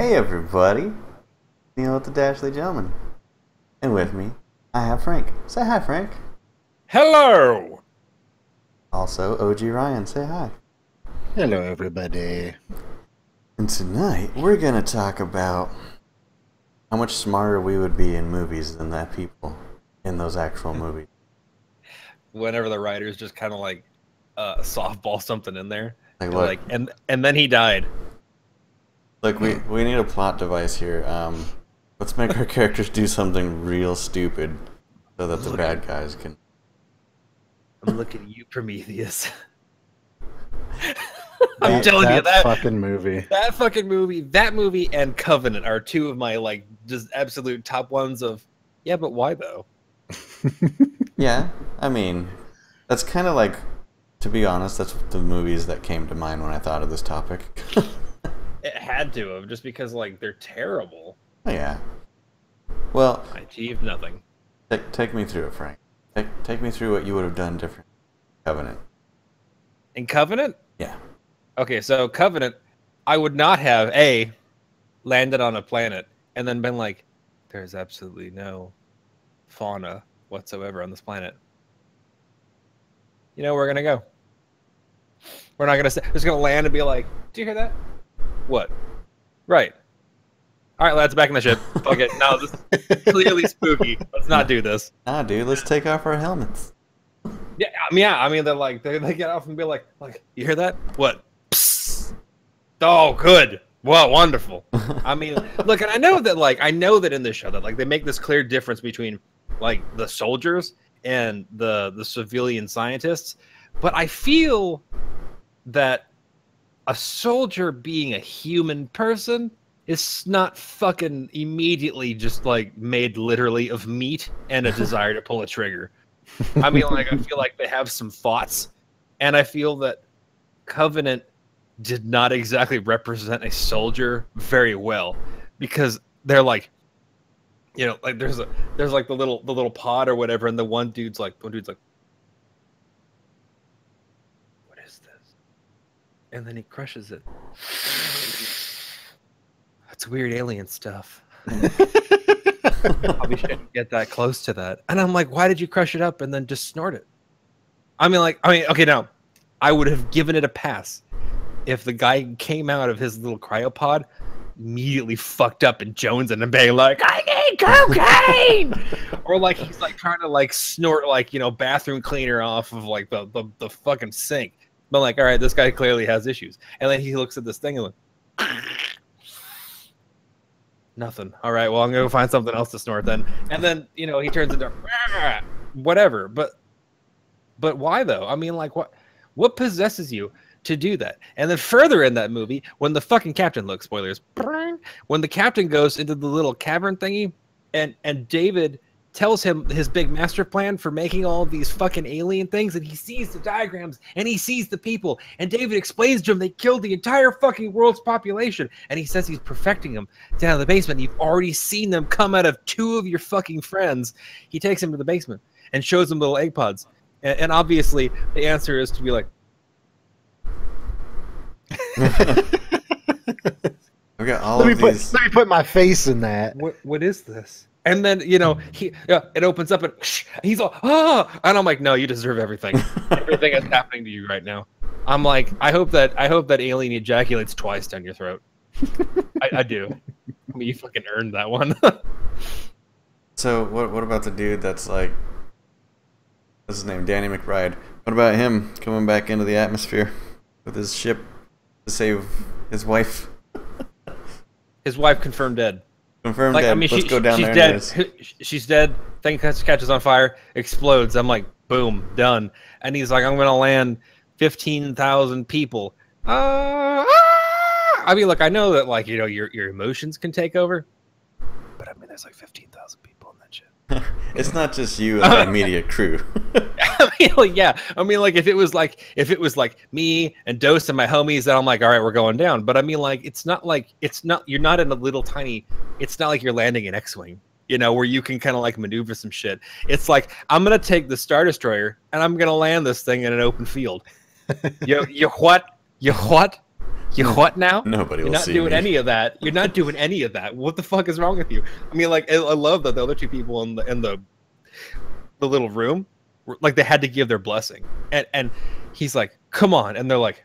Hey everybody, Neil with the Dashley Gentleman. And with me, I have Frank. Say hi, Frank. Hello! Also, OG Ryan. Say hi. Hello, everybody. And tonight, we're gonna talk about how much smarter we would be in movies than that people in those actual movies. Whenever the writers just kind of like softball something in there, Like, and look, like, and then he died. look, we need a plot device here. Let's make our characters do something real stupid so that the bad guys can. I'm looking at you, Prometheus. I'm telling you that fucking movie. that movie, and Covenant are two of my like just absolute top ones of. Yeah, but why though? Yeah, I mean, that's kind of like, to be honest, that's the movies that came to mind when I thought of this topic. It had to have, just because like they're terrible. Oh, yeah. Well, I achieved nothing. take me through it, Frank. Take me through what you would have done different. Covenant. In Covenant? Yeah. Okay, so Covenant, I would not have landed on a planet and then been like, there's absolutely no fauna whatsoever on this planet. You know, we're gonna go. We're not gonna say. We're just gonna land and be like, "Do you hear that? What? Right. All right, lads, back in the ship. Fuck it. No, this is clearly spooky. Let's not do this." Nah, dude, let's take off our helmets. Yeah. I mean, they're like, they get off and be like, you hear that? What? Psst. Oh, good. Well, wonderful. I mean, look, and I know that in this show that like they make this clear difference between like the soldiers and the civilian scientists, but I feel that a soldier being a human person is not fucking immediately just like made literally of meat and a desire to pull a trigger. I mean, like, I feel like they have some thoughts, and I feel that Covenant did not exactly represent a soldier very well, because they're like, you know, like there's like the little pod or whatever, and one dude's like, what is this? And then he crushes it. That's weird alien stuff. Probably shouldn't get that close to that. And I'm like, why did you crush it up and then just snort it? Okay, now I would have given it a pass if the guy came out of his little cryopod immediately fucked up and jonesing and being like, I need cocaine, or like he's like trying to like snort like, you know, bathroom cleaner off of like the fucking sink. But like, all right, this guy clearly has issues. And then he looks at this thing and like, nothing. All right, well, I'm gonna go find something else to snort then. And then, you know, he turns into whatever. But why though? I mean, like, what possesses you to do that? And then further in that movie, when the fucking captain, look, spoilers, when the captain goes into the little cavern thingy, and David tells him his big master plan for making all of these fucking alien things, and he sees the diagrams and he sees the people, and David explains to him they killed the entire fucking world's population, and he says he's perfecting them down in the basement. You've already seen them come out of two of your fucking friends. He takes him to the basement and shows him little egg pods, and obviously the answer is to be like, We got all of these. Let me put my face in that. what is this? And then, you know, it opens up and he's all, and I'm like, no, you deserve everything. Everything that's happening to you right now. I'm like, I hope that alien ejaculates twice down your throat. I do. I mean, you fucking earned that one. So, what about the dude that's like, what's his name, Danny McBride? What about him coming back into the atmosphere with his ship to save his wife? His wife confirmed dead. Confirmed Like, dead. I mean, Let's go down she's there. dead. She's dead. Thing catches on fire, explodes. I'm like, boom, done. And he's like, I'm gonna land 15,000 people. I mean, look, I know that, like, you know, your emotions can take over, but I mean, there's like 15,000 people in that shit. It's not just you and the immediate crew. I mean, like, yeah. I mean, like, if it was like me and Dose and my homies, then I'm like, all right, we're going down. But I mean, like, you're not in a little tiny. It's not like you're landing an X-wing, you know, where you can kind of like maneuver some shit. It's like, I'm gonna take the Star Destroyer and I'm gonna land this thing in an open field. You what? You what now? Nobody You're will not see doing me. any of that. You're not doing any of that. What the fuck is wrong with you? I mean, like, I love that the other two people in the little room, like, they had to give their blessing, and he's like, "Come on," and they're like,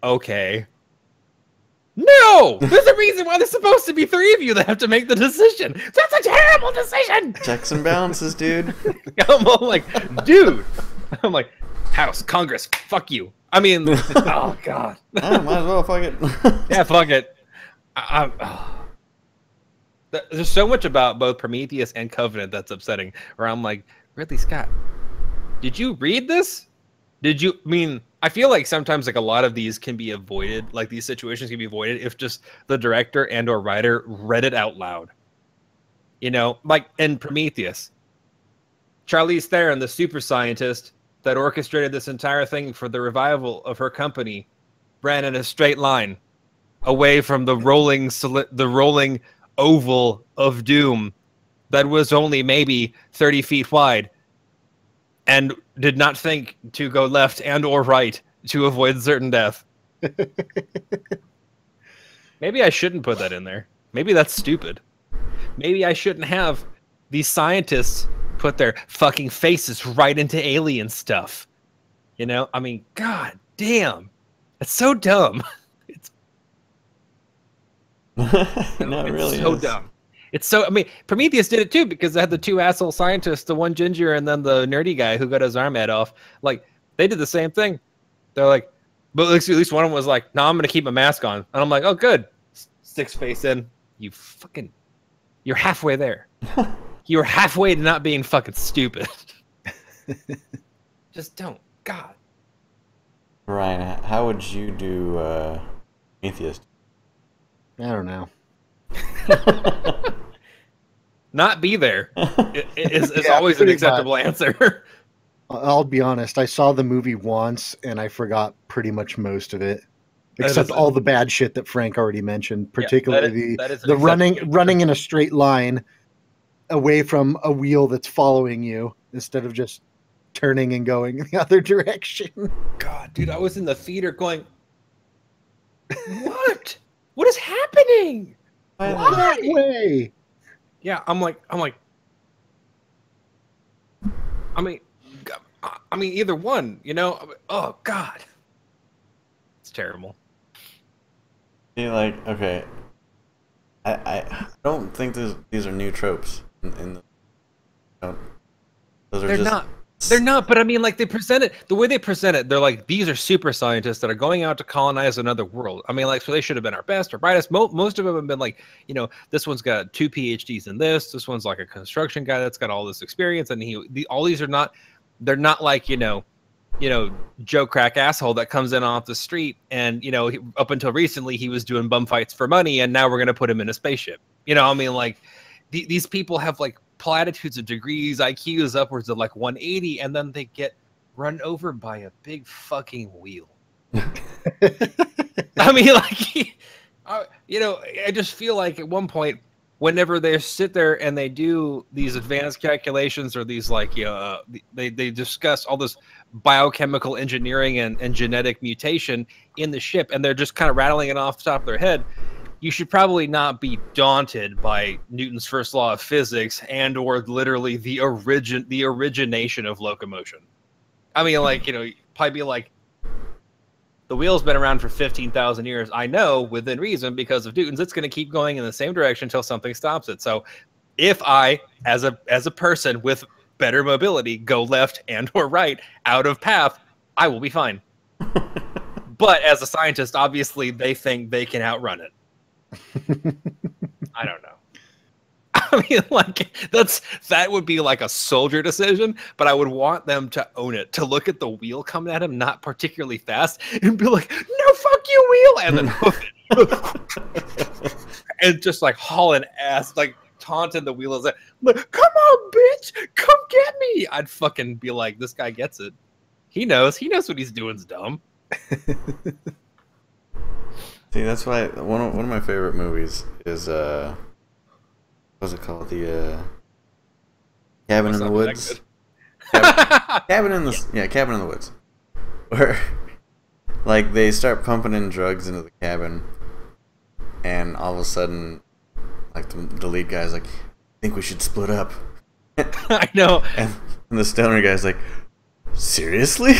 "Okay." No, there's a reason why there's supposed to be three of you that have to make the decision. That's a terrible decision. Checks and balances, dude. I'm all like, dude. I'm like, House, Congress, fuck you. I mean, oh god. Might as well, fuck it. Yeah, fuck it. There's so much about both Prometheus and Covenant that's upsetting. Where I'm like, Ridley Scott, did you read this? Did you I feel like sometimes like a lot of these can be avoided, like these situations can be avoided if just the director and or writer read it out loud. You know, like in Prometheus, Charlize Theron, the super scientist that orchestrated this entire thing for the revival of her company, ran in a straight line away from the rolling oval of doom that was only maybe 30 feet wide, and did not think to go left and or right to avoid certain death. Maybe I shouldn't put that in there. Maybe that's stupid. Maybe I shouldn't have these scientists put their fucking faces right into alien stuff. You know? I mean, god damn. It's so dumb. No, it really so is. dumb. It's so, Prometheus did it too, because they had the two asshole scientists, the one ginger and then the nerdy guy who got his arm head off. Like, they did the same thing. They're like, but at least one of them was like, no, I'm going to keep my mask on. And I'm like, oh, good. Sticks face in. You're halfway there. You're halfway to not being fucking stupid. Just don't. God. Ryan, how would you do Atheist? I don't know. Not be there is Yeah, always an pretty acceptable answer. I'll be honest. I saw the movie once and I forgot pretty much most of it, That except is- all the bad shit that Frank already mentioned. Particularly that is an the running acceptable running in a straight line away from a wheel that's following you instead of just turning and going in the other direction. God, dude, I was in the theater going, what? What is happening? That way. Yeah, I mean, either one, you know? Oh, God. It's terrible. See, like, okay, I don't think these are new tropes. Those are They're just not. They're not, but I mean, like, the way they present it, they're like, these are super scientists that are going out to colonize another world. I mean, like, so they should have been our best or brightest. Most of them have been like, you know, this one's got 2 PhDs in this one's like a construction guy that's got all this experience, and all these are not, they're not like, you know, Joe Crack asshole that comes in off the street and, you know, up until recently he was doing bum fights for money, and now we're going to put him in a spaceship. You know, I mean, like, these people have like platitudes of degrees, IQs upwards of like 180, and then they get run over by a big fucking wheel. I mean, like, you know, I just feel like at one point, whenever they sit there and they do these advanced calculations or these, like, they discuss all this biochemical engineering and genetic mutation in the ship, and they're just kind of rattling it off the top of their head. You should probably not be daunted by Newton's first law of physics and or literally the origination of locomotion. I mean, like, you know, probably be like, the wheel's been around for 15,000 years. I know, within reason, because of Newton's, it's going to keep going in the same direction until something stops it. So if I, as a person with better mobility, go left and or right out of path, I will be fine. But as a scientist, obviously, they think they can outrun it. I don't know. I mean, like, that would be like a soldier decision, but I would want them to own it, to look at the wheel coming at him, not particularly fast, and be like, no, fuck you, wheel, and then hoof it. And just like hauling ass, like taunting the wheel, like, come on, bitch, come get me. I'd fucking be like, this guy gets it. He knows what he's doing's dumb. See, that's why one of my favorite movies is what's it called? The Cabin in the Woods. Cabin in the Woods. Where Like they start pumping in drugs into the cabin, and all of a sudden, like the lead guy's like, "I think we should split up." I know. And the stoner guy's like, "Seriously?"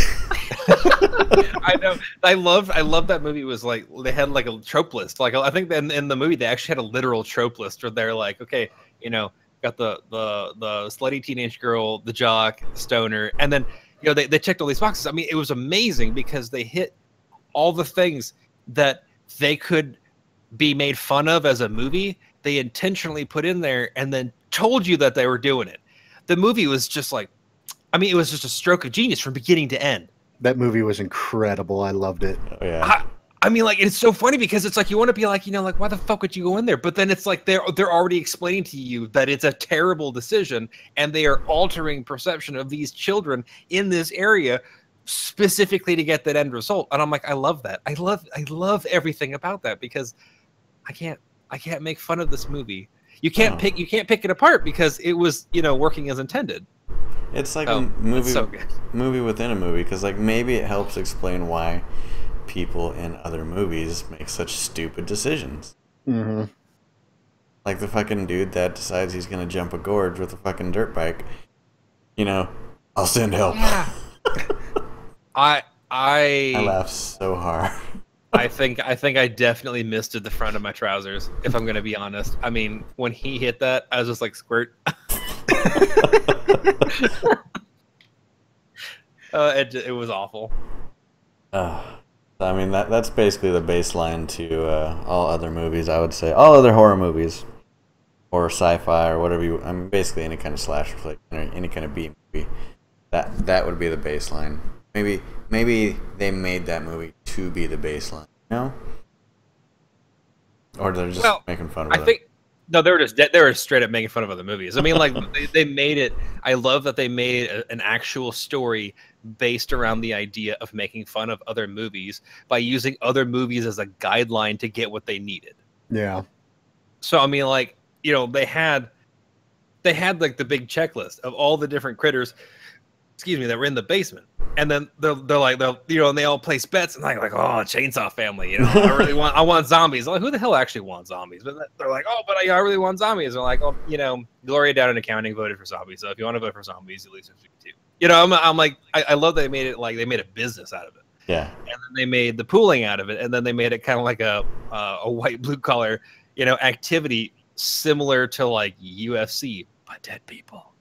I know. I love that movie. Was like they had like a trope list. Like I think in the movie they actually had a literal trope list where they're like, okay, got the slutty teenage girl, the jock, the stoner, and then they checked all these boxes. I mean, it was amazing because they hit all the things that they could be made fun of as a movie. They intentionally put in there and then told you that they were doing it. The movie was just like, I mean, it was just a stroke of genius from beginning to end. That movie was incredible. I loved it. Oh, yeah. I mean, like, it's so funny because it's like you want to be like, like, why the fuck would you go in there? But then it's like they're already explaining to you that it's a terrible decision, and they are altering perception of these children in this area specifically to get that end result. And I'm like, I love that. I love everything about that because I can't make fun of this movie. You can't pick it apart because it was working as intended. It's like a movie, so good. Movie within a movie, because like maybe it helps explain why people in other movies make such stupid decisions. Mm-hmm. Like the fucking dude that decides he's gonna jump a gorge with a fucking dirt bike. I'll send help. Yeah. I laughed so hard. I think I definitely misted the front of my trousers, if I'm gonna be honest. I mean, when he hit that, I was just like, squirt. It was awful. I mean, that's basically the baseline to all other movies, I would say. All other horror movies. Or sci-fi, or whatever I mean, basically any kind of slasher flick, or any kind of B movie. That would be the baseline. Maybe they made that movie to be the baseline, Or they're just making fun of it. I think no, they were straight up making fun of other movies. I mean, like they made it. I love that they made an actual story based around the idea of making fun of other movies by using other movies as a guideline to get what they needed. Yeah. So I mean, like they had like the big checklist of all the different critters, that were in the basement. And then they're like, and they all place bets and like, oh, Chainsaw Family, I want zombies. I'm like, who the hell actually wants zombies? But they're like, oh, but I really want zombies. They're like, oh, Gloria down in accounting voted for zombies. So if you want to vote for zombies, at least 52. I'm like, I love that they made it like they made a business out of it. Yeah. And then they made the pooling out of it, and then they made it kind of like a white blue collar, activity similar to like UFC, but dead people.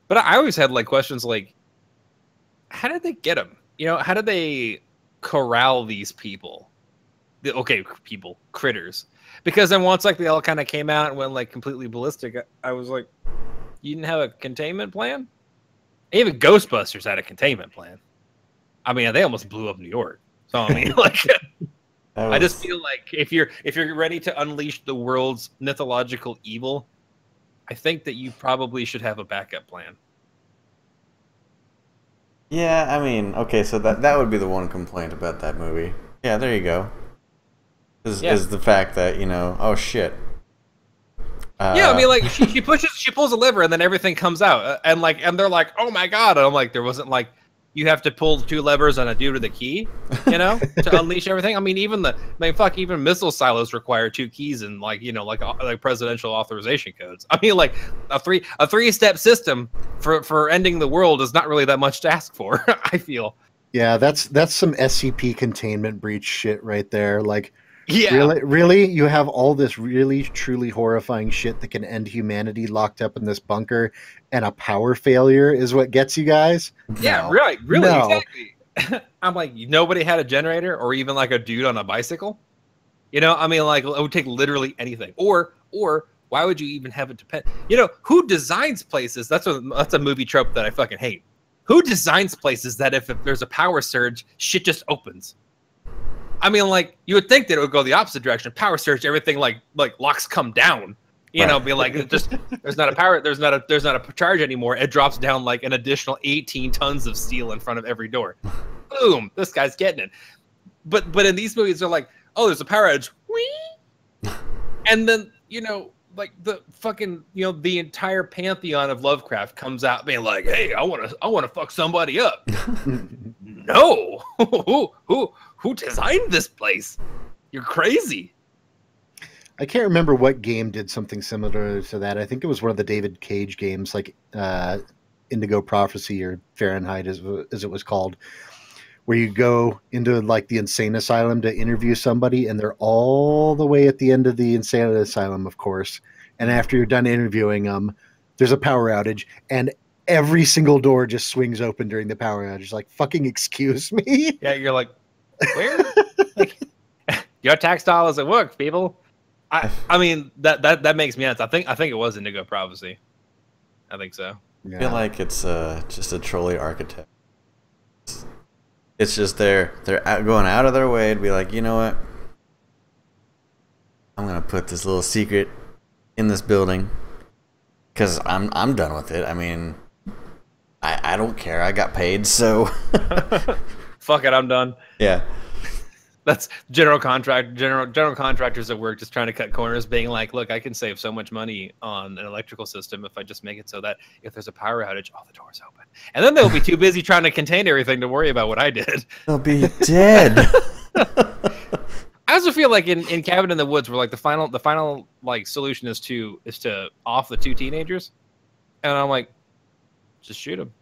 But I always had like questions like, how did they get them? How did they corral these people? Critters. Because then once like they all kind of came out and went like completely ballistic, I was like, you didn't have a containment plan? Even Ghostbusters had a containment plan. I mean, they almost blew up New York. So I mean, like, I just feel like if you're ready to unleash the world's mythological evil, I think that you probably should have a backup plan. Yeah, I mean, okay, so that would be the one complaint about that movie. Yeah, there you go. Is the fact that, oh shit. Yeah, I mean, like she pulls a lever and then everything comes out, and they're like, oh my god, and I'm like, there wasn't like you have to pull 2 levers and a dude with a key, to unleash everything. I mean, even missile silos require 2 keys and like presidential authorization codes. I mean, like a 3-step system for ending the world is not really that much to ask for. I feel. Yeah, that's some SCP containment breach shit right there. Like, yeah, really, you have all this really truly horrifying shit that can end humanity locked up in this bunker, and a power failure is what gets you guys? Yeah, really, no. Exactly. I'm like, nobody had a generator or even like a dude on a bicycle. I mean, like it would take literally anything. Or why would you even have it depend? Who designs places? That's a movie trope that I fucking hate. Who designs places that if there's a power surge, shit just opens? I mean, like you would think that it would go the opposite direction. Power surge, everything like locks come down. Right. Be like just there's not a charge anymore. It drops down like an additional 18 tons of steel in front of every door. Boom, this guy's getting it. But in these movies, they're like, oh, there's a power edge, and then like the fucking the entire pantheon of Lovecraft comes out being like, hey, I want to fuck somebody up. no. Who designed this place? You're crazy. I can't remember what game did something similar to that. I think it was one of the David Cage games, like Indigo Prophecy or Fahrenheit, as it was called, where you go into like the insane asylum to interview somebody, and they're all the way at the end of the insane asylum, of course. And after you're done interviewing them, there's a power outage, and every single door just swings open during the power outage. Like, fucking excuse me? Yeah, you're like, where? Like, your tax dollars at work, people. I mean that makes me nuts. I think it was Indigo Prophecy. I think so. I feel like it's just a trolley architect. It's just they're going out of their way to be like, you know what? I'm gonna put this little secret in this building because I'm done with it. I mean, I don't care. I got paid, so fuck it. I'm done. Yeah. That's general contractors at work just trying to cut corners, being like, look, I can save so much money on an electrical system if I just make it so that if there's a power outage, all the doors open. And then they'll be too busy trying to contain everything to worry about what I did. They'll be dead. I also feel like in Cabin in the Woods, where like the final like solution is to off the two teenagers. And I'm like, just shoot them.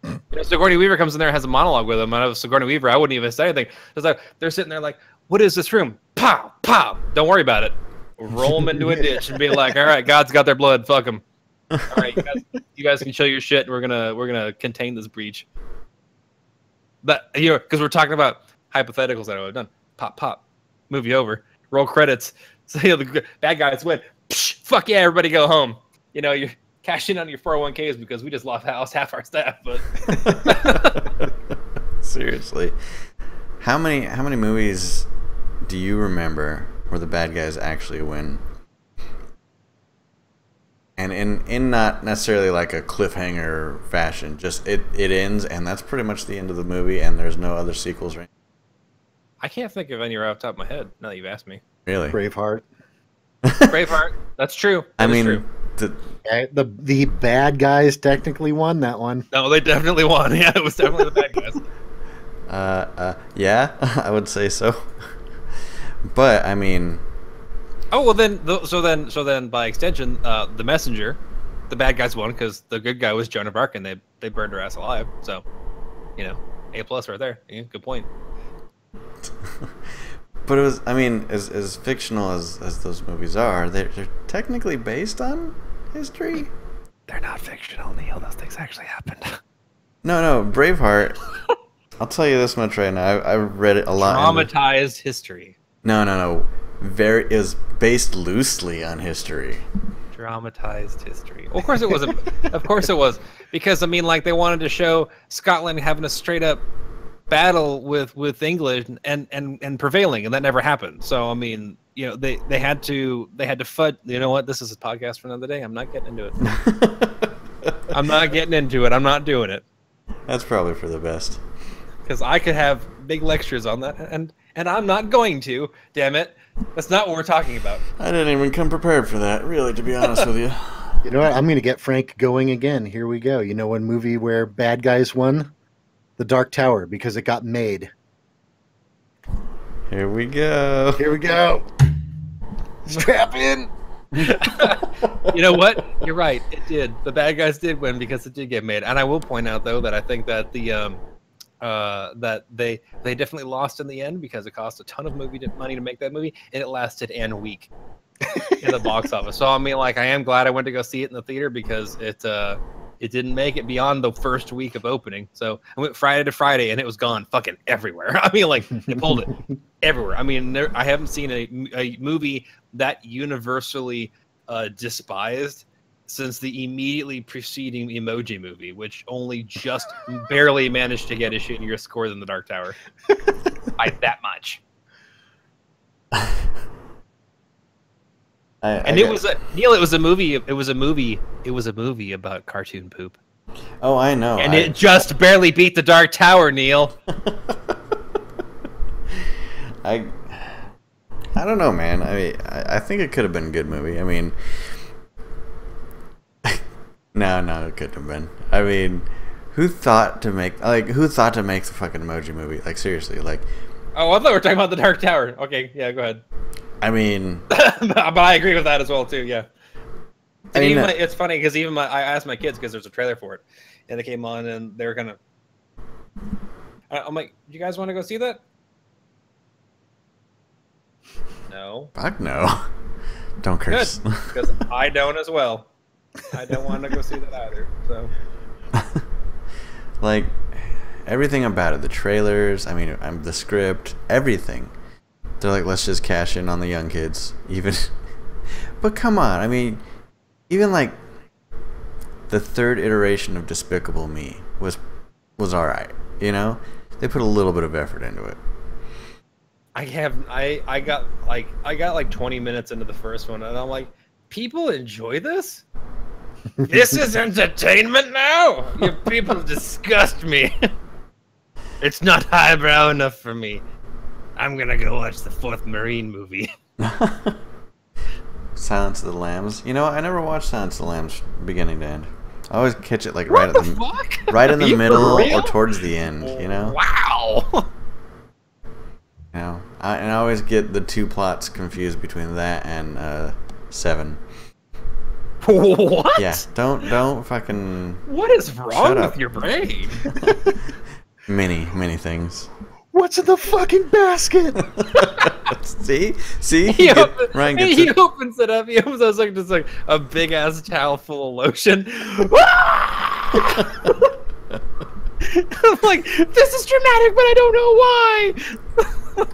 You know, Sigourney Weaver comes in there and has a monologue with him. And I was Sigourney Weaver, I wouldn't even say anything. It's like they're sitting there like, what is this room? Pow, pow. Don't worry about it. Roll them into a ditch and be like, all right, God's got their blood. Fuck them. All right, you guys can show your shit. And we're gonna contain this breach. But here, because we're talking about hypotheticals that I've done. Pop, pop. Movie over. Roll credits. So you know, the bad guys win. Psh, fuck yeah, everybody go home. You know, you're cash in on your 401ks because we just lost half our staff. But seriously, how many movies do you remember where the bad guys actually win? And in not necessarily like a cliffhanger fashion, just it ends and that's pretty much the end of the movie and there's no other sequels, right? I can't think of any right off the top of my head now that you've asked me. Really? Braveheart. Braveheart. That's true. I mean, true. The bad guys technically won that one. No, they definitely won. Yeah, it was definitely the bad guys. Yeah, I would say so. But I mean, oh well, so then by extension, the Messenger, the bad guys won because the good guy was Joan of Arc and they burned her ass alive. So, you know, A+ right there. Yeah, good point. But it was, I mean, as fictional as those movies are, they're technically based on history. They're not fictional, Neil. Those things actually happened. No, Braveheart. I'll tell you this much right now. I've read it a lot. Dramatized history. No. It was based loosely on history. Dramatized history. Well, of course it was. Of course it was. Because, I mean, like, they wanted to show Scotland having a straight-up battle with English and prevailing, and that never happened. So, I mean, you know, they had to fudge. You know what? This is a podcast for another day. I'm not getting into it. I'm not getting into it. I'm not doing it. That's probably for the best. Because I could have big lectures on that, and I'm not going to. Damn it. That's not what we're talking about. I didn't even come prepared for that, really, to be honest with you. You know what? I'm going to get Frank going again. Here we go. You know one movie where bad guys won? The Dark Tower, because it got made. Here we go. Here we go. Strap in. You know what? You're right. It did. The bad guys did win because it did get made. And I will point out though that I think that the that they definitely lost in the end because it cost a ton of money to make that movie, and it lasted a week in the box office. So I mean, like, I am glad I went to go see it in the theater because it didn't make it beyond the first week of opening. So I went Friday to Friday, and it was gone fucking everywhere. I mean, like, they pulled it everywhere. I mean, I haven't seen a movie that universally despised since the immediately preceding Emoji Movie, which only just barely managed to get a shittier score than The Dark Tower by that much. It was a movie. It was a movie about cartoon poop. Oh, I know. And it just barely beat The Dark Tower, Neil. I don't know, man. I mean, I think it could have been a good movie. I mean, no, it couldn't have been. I mean, Who thought to make the fucking Emoji Movie? Like seriously, like. Oh, I thought we were talking about the Dark Tower. Okay, yeah, go ahead. I mean, but I agree with that as well too. Yeah. I mean, It's funny because I asked my kids because there's a trailer for it, and they came on and they were gonna. I'm like, "You guys want to go see that?" No. Fuck no. Don't curse. Good, because I don't as well. I don't want to go see that either. So. Like everything about it, the trailers. I mean, the script, everything. They're like, let's just cash in on the young kids, even. But come on, I mean, even like the third iteration of Despicable Me was all right. You know, they put a little bit of effort into it. I got like 20 minutes into the first one, and I'm like, people enjoy this? This is entertainment now? You people disgust me. It's not highbrow enough for me. I'm gonna go watch the 4th Marine movie. Silence of the Lambs. You know, I never watched Silence of the Lambs beginning to end. I always catch it like right in the middle or towards the end. You know. Wow. You know, I always get the two plots confused between that and 7. What? Yeah, don't fucking. What is wrong with your brain? Many things. What's in the fucking basket? See? Ryan gets he opens it up. He opens it up just like a big ass towel full of lotion. I'm like, this is dramatic, but I don't know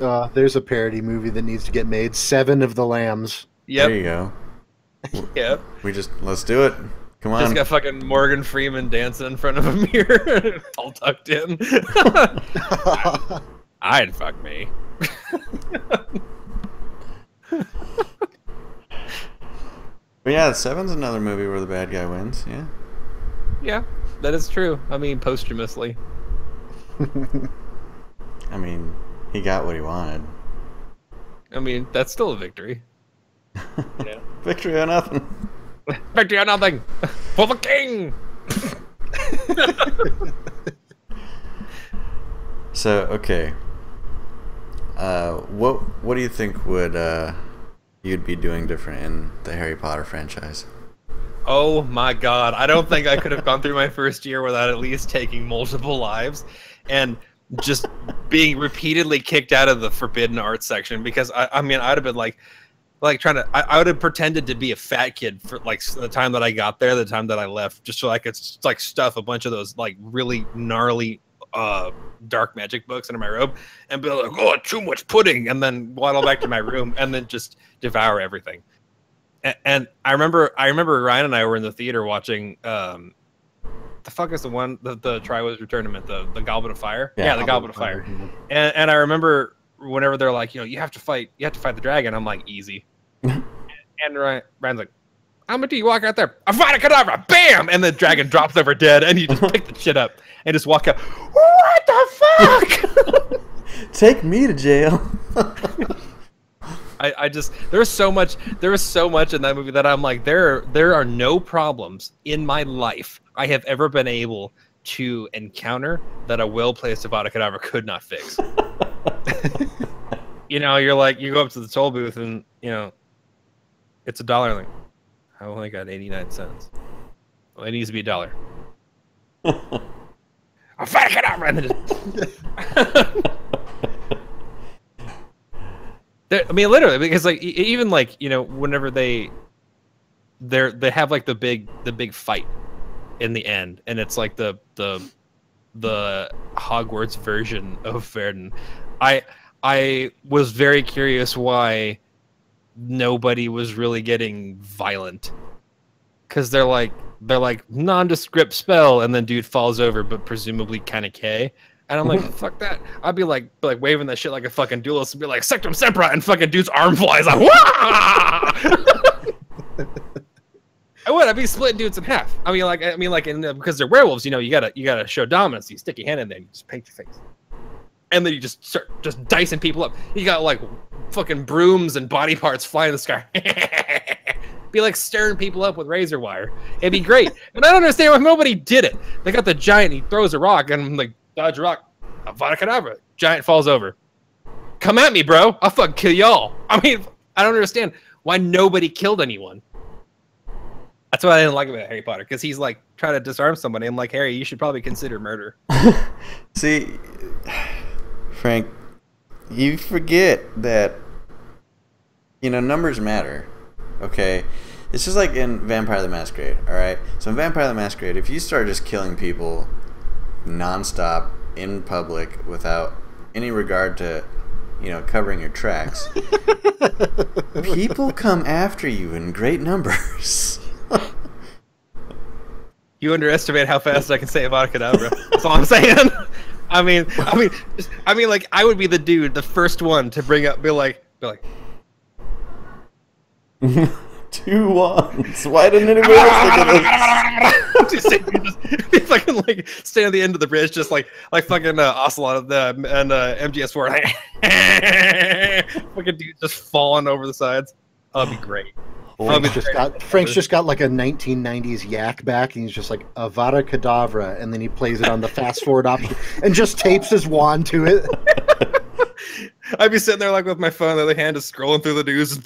why. There's a parody movie that needs to get made. 7 of the Lambs. Yep. There you go. Yep. Let's do it. Come on. Just got fucking Morgan Freeman dancing in front of a mirror, all tucked in. I'd fuck me. But yeah, 7's another movie where the bad guy wins. Yeah. Yeah, that is true. I mean, posthumously. I mean, he got what he wanted. I mean, that's still a victory. Yeah. Victory or nothing. Victory or nothing for the king. So okay, what do you think would you'd be doing different in the Harry Potter franchise? Oh my god, I don't think I could have gone through my first year without at least taking multiple lives and just being repeatedly kicked out of the forbidden arts section, because I mean, I'd have been like trying to, I would have pretended to be a fat kid for like the time that I got there, the time that I left, just so I could like stuff a bunch of those like really gnarly dark magic books into my robe and be like, oh, too much pudding, and then waddle back to my room and then just devour everything. And I remember Ryan and I were in the theater watching the fuck is the one, the Triwizard Tournament, the Goblet of Fire. Yeah, the Goblet of Fire. And I remember whenever they're like, you know, you have to fight the dragon, I'm like, easy. And Ryan's like, how much do you walk out there? Avada-kedavra, bam! And the dragon drops over dead, and you just pick the shit up and just walk out. What the fuck? Take me to jail. I just, there was so much in that movie that I'm like, there are no problems in my life I have ever been able to encounter that a well-placed Avada Kedavra could not fix. You know, you're like, you go up to the toll booth and, you know, it's $1. Like, I only got 89 cents. Well, it needs to be $1. Avada Kedavra! And then just... I mean, literally, because like even like, you know, whenever they have like the big fight in the end, and it's like the Hogwarts version of Verden. I was very curious why nobody was really getting violent, because they're like nondescript spell, and then dude falls over, but presumably kind of K. And I'm like, fuck that. I'd be like waving that shit like a fucking duelist and be like, Sectum Sempra, and fucking dude's arm flies like, wah! I'd be splitting dudes in half. I mean, because they're werewolves, you know, you gotta show dominance. You stick your hand in there, and you just paint your face, and then you just start just dicing people up. You got like fucking brooms and body parts flying in the sky. be like stirring people up with razor wire. It'd be great. And I don't understand why nobody did it. They got the giant, he throws a rock, and I'm like, dodge a rock, Avada Kedavra. Giant falls over. Come at me, bro. I'll fucking kill y'all. I mean, I don't understand why nobody killed anyone. That's what I didn't like about Harry Potter, because he's like trying to disarm somebody. I'm like, Harry, you should probably consider murder. See, Frank, you forget that, numbers matter, okay? It's just like in Vampire the Masquerade, all right? So in Vampire the Masquerade, if you start just killing people nonstop in public without any regard to, covering your tracks, people come after you in great numbers. You underestimate how fast I can say Avada Kedavra. That's all I'm saying. I mean, like I would be the dude, the first one to bring up, be like. 2 wands. Why didn't anybody else think of this? Just fucking like stand at the end of the bridge, just like fucking Ocelot of the and MGS4. Fucking dude just falling over the sides. That'd be great. Frank's just got like a 1990s yak back, and he's just like Avada Kedavra, and then he plays it on the fast forward option and just tapes his wand to it. I'd be sitting there like with my phone, the other hand just scrolling through the news.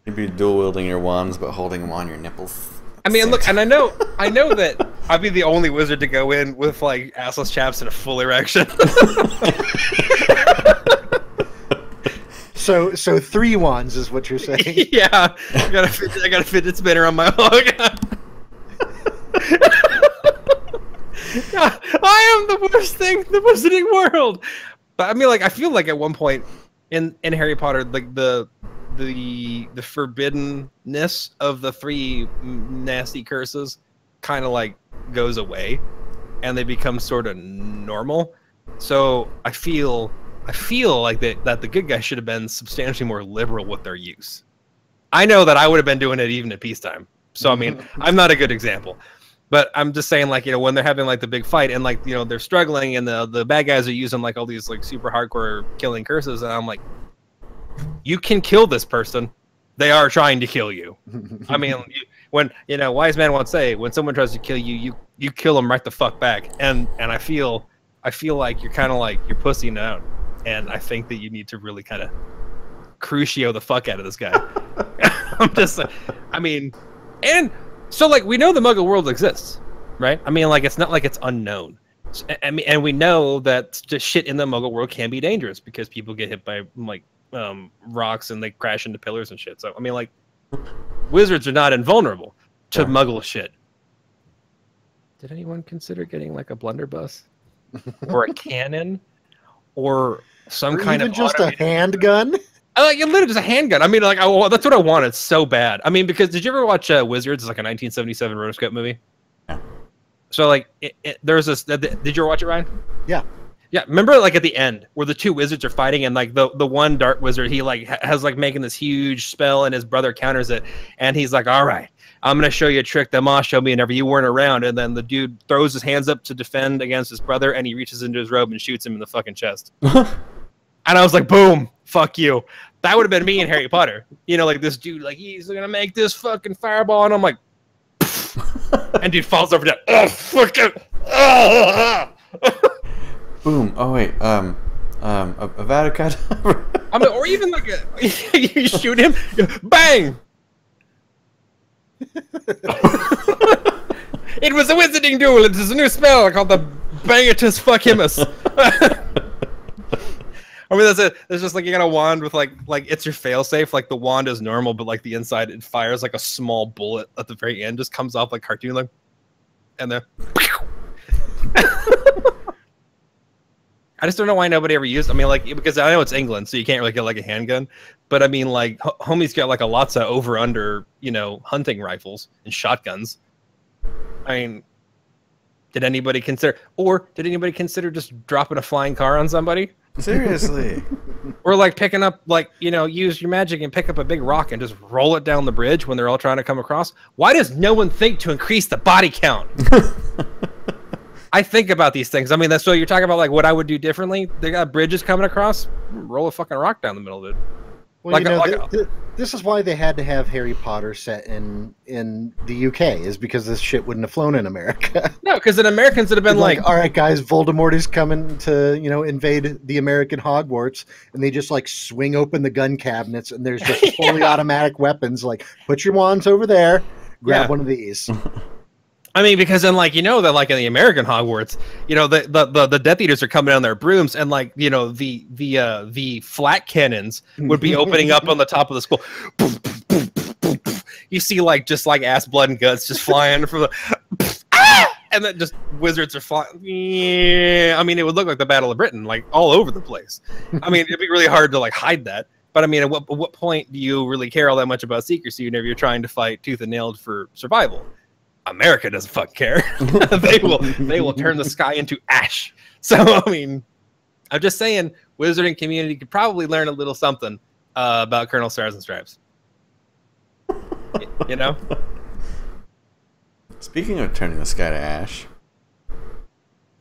You'd be dual wielding your wands, but holding them on your nipples. I mean, look, and I know that I'd be the only wizard to go in with like assless chaps and a full erection. So 3 wands is what you're saying. Yeah, I got a fidget spinner on my hog. I am the worst thing in the wizarding world. But I mean, like, I feel like at one point in Harry Potter, like the forbiddenness of the 3 nasty curses kind of like goes away, and they become sort of normal. So I feel like that the good guys should have been substantially more liberal with their use. I know that I would have been doing it even at peacetime. So I mean, I'm not a good example. But I'm just saying, like, when they're having like the big fight and like, they're struggling and the bad guys are using like all these like super hardcore killing curses, and I'm like, you can kill this person. They are trying to kill you. I mean, when wise man once say, when someone tries to kill you, you kill them right the fuck back. And I feel like you're kind of like you're pussying out, and I think that you need to really kind of crucio the fuck out of this guy. I'm just, I mean, and. So, like, we know the Muggle world exists, right? I mean, like, it's not like it's unknown. I mean, and we know that just shit in the Muggle world can be dangerous because people get hit by, like, rocks and they crash into pillars and shit. So, I mean, like, wizards are not invulnerable to Muggle shit. Did anyone consider getting, like, a blunderbuss? Or a cannon? Or some kind of just a handgun? Like, literally just a handgun. I mean, like, that's what I wanted so bad. I mean, because did you ever watch Wizards? It's like a 1977 rotoscope movie. Yeah. So, like, there's this. Did you ever watch it, Ryan? Yeah. Yeah. Remember, like, at the end where the 2 wizards are fighting, and like the one dark wizard, he like has like making this huge spell, and his brother counters it, and he's like, "All right, I'm gonna show you a trick that Ma showed me whenever you weren't around." And then the dude throws his hands up to defend against his brother, and he reaches into his robe and shoots him in the fucking chest. And I was like, boom, fuck you. That would have been me in Harry Potter. Like this dude, like, he's going to make this fucking fireball. And I'm like, and dude falls over dead. Oh, fuck it. Boom. Oh, wait. Avada Kedavra. I mean, or even like you shoot him, bang. It was a wizarding duel. It is a new spell called the Bangatus Fuckimus. I mean, that's it. It's just like you got a wand with like it's your failsafe. Like the wand is normal, but like the inside it fires like a small bullet at the very end. Just comes off like cartoon, like, and then. I just don't know why nobody ever used. I mean, like, because I know it's England, so you can't really get like a handgun. But I mean, like, homie's got like a lots of over under hunting rifles and shotguns. I mean, did anybody consider just dropping a flying car on somebody? Seriously. Or like picking up, like, use your magic and pick up a big rock and just roll it down the bridge when they're all trying to come across. Why does no one think to increase the body count? I think about these things. I mean, that's so you're talking about like what I would do differently. They got bridges coming across. Roll a fucking rock down the middle of it. Well, Like, you know, like this is why they had to have Harry Potter set in the UK, is because this shit wouldn't have flown in America. no, because then Americans would have been like, all right, guys, Voldemort is coming to, invade the American Hogwarts, and they just like swing open the gun cabinets, and there's just fully automatic weapons. Like, put your wands over there, grab one of these. I mean, because then, like, that, like, in the American Hogwarts, the Death Eaters are coming on their brooms, and, like, the flat cannons would be opening up on the top of the school. You see, like, just like ass, blood, and guts just flying from the, and then just wizards are flying. Yeah, I mean, it would look like the Battle of Britain, like, all over the place. I mean, it'd be really hard to, like, hide that. But I mean, at what point do you really care all that much about secrecy whenever you're trying to fight tooth and nail for survival? America doesn't fucking care. they will turn the sky into ash. So I mean, I'm just saying, wizarding community could probably learn a little something about Colonel Stars and Stripes. You know. Speaking of turning the sky to ash,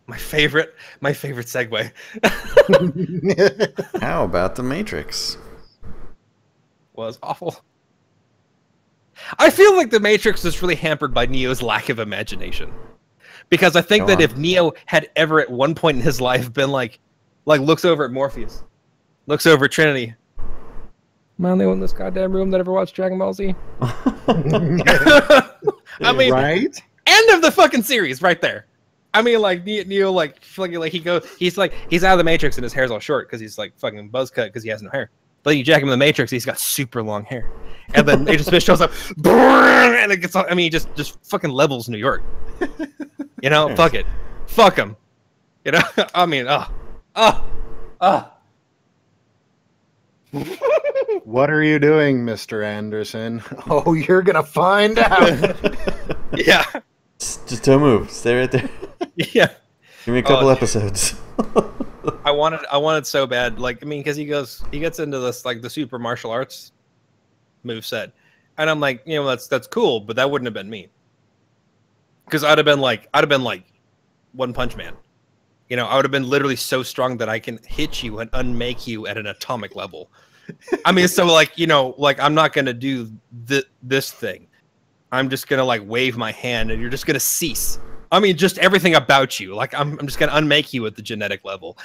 my favorite segue. How about the Matrix? Was awful. I feel like the Matrix is really hampered by Neo's lack of imagination, because I think that if Neo had ever at one point in his life been like looks over at Morpheus, looks over at Trinity, am I the only one in this goddamn room that ever watched Dragon Ball Z? I mean, right? End of the fucking series, right there. I mean, like Neo, like he's out of the Matrix and his hair's all short because he's like fucking buzz cut because he has no hair. But you jack him in the Matrix, he's got super long hair, and then Agent Smith shows up, and it gets. I mean, he just fucking levels New York. You know, fuck it, fuck him. You know, I mean, What are you doing, Mr. Anderson? Oh, you're gonna find out. Yeah. Just don't move. Stay right there. Yeah. Give me a couple episodes. I wanted so bad. Like, I mean, because he gets into this like the super martial arts move set, and I'm like, that's cool, but that wouldn't have been me. Because I'd have been like One Punch Man. You know, I would have been literally so strong that I can hit you and unmake you at an atomic level. I mean, so like, I'm not gonna do this thing. I'm just gonna like wave my hand, and you're just gonna cease. I mean, just everything about you. Like, I'm just gonna unmake you at the genetic level.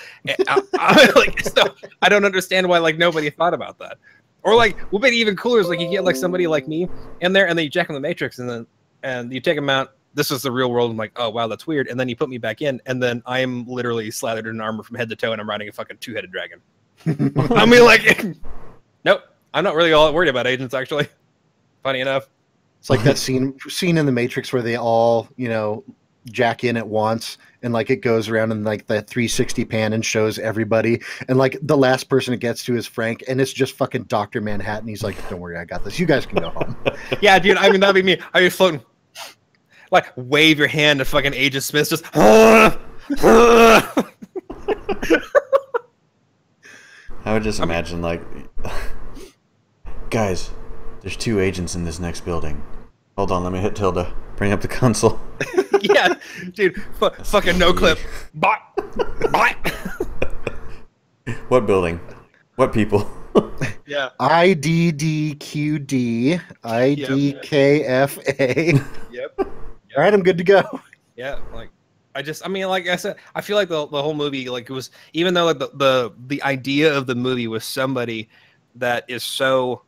I don't understand why like nobody thought about that. Or like, what would be even cooler is like you get like somebody like me in there, and then you jack in the Matrix, and you take them out. This is the real world. I'm like, oh wow, that's weird. And then you put me back in, and then I'm literally slathered in armor from head to toe, and I'm riding a fucking two-headed dragon. I mean, like, nope. I'm not really all that worried about agents, actually. Funny enough. It's like that scene in the Matrix where they all, jack in at once, and like it goes around and like that 360 pan and shows everybody, and like the last person it gets to is Frank, and it's just fucking Dr. Manhattan. He's like, don't worry, I got this. You guys can go home. Yeah, dude. I mean, that'd be me. I'd be floating. Like, wave your hand to fucking Agent Smith. Just. I would just imagine, like, guys, there's 2 agents in this next building. Hold on, let me hit tilde. Bring up the console. Yeah, dude, fucking no clip. Bot. What building? What people? Yeah. IDDQD IDKFA. Yep. All right, I'm good to go. Yeah, like like I said, I feel like the whole movie, like, it was, even though like the idea of the movie was somebody that is so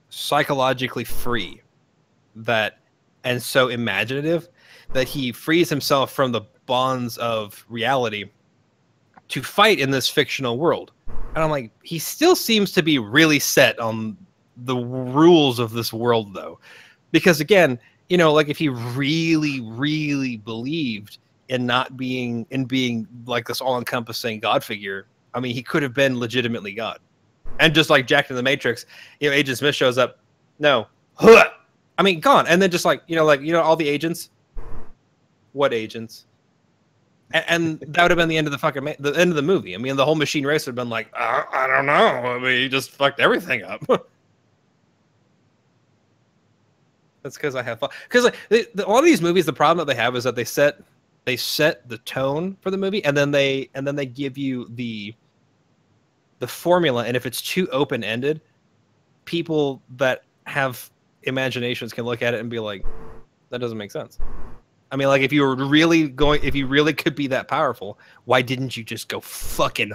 psychologically free and so imaginative that he frees himself from the bonds of reality to fight in this fictional world. And I'm like, he still seems to be really set on the rules of this world, though, because again, like, if he really, really believed in being like this all-encompassing God figure, I mean, he could have been legitimately God. And just like Jack in the Matrix, Agent Smith shows up. No. I mean, gone. And then just like, all the agents. What agents? And that would have been the end of the end of the movie. I mean, the whole machine race would have been like, I don't know. I mean, he just fucked everything up. That's because I have fun. Because like, all of these movies, the problem that they have is that they set the tone for the movie, and then they give you the the formula, and if it's too open ended, people that have imaginations can look at it and be like, that doesn't make sense. I mean, like, if you really could be that powerful, why didn't you just go fucking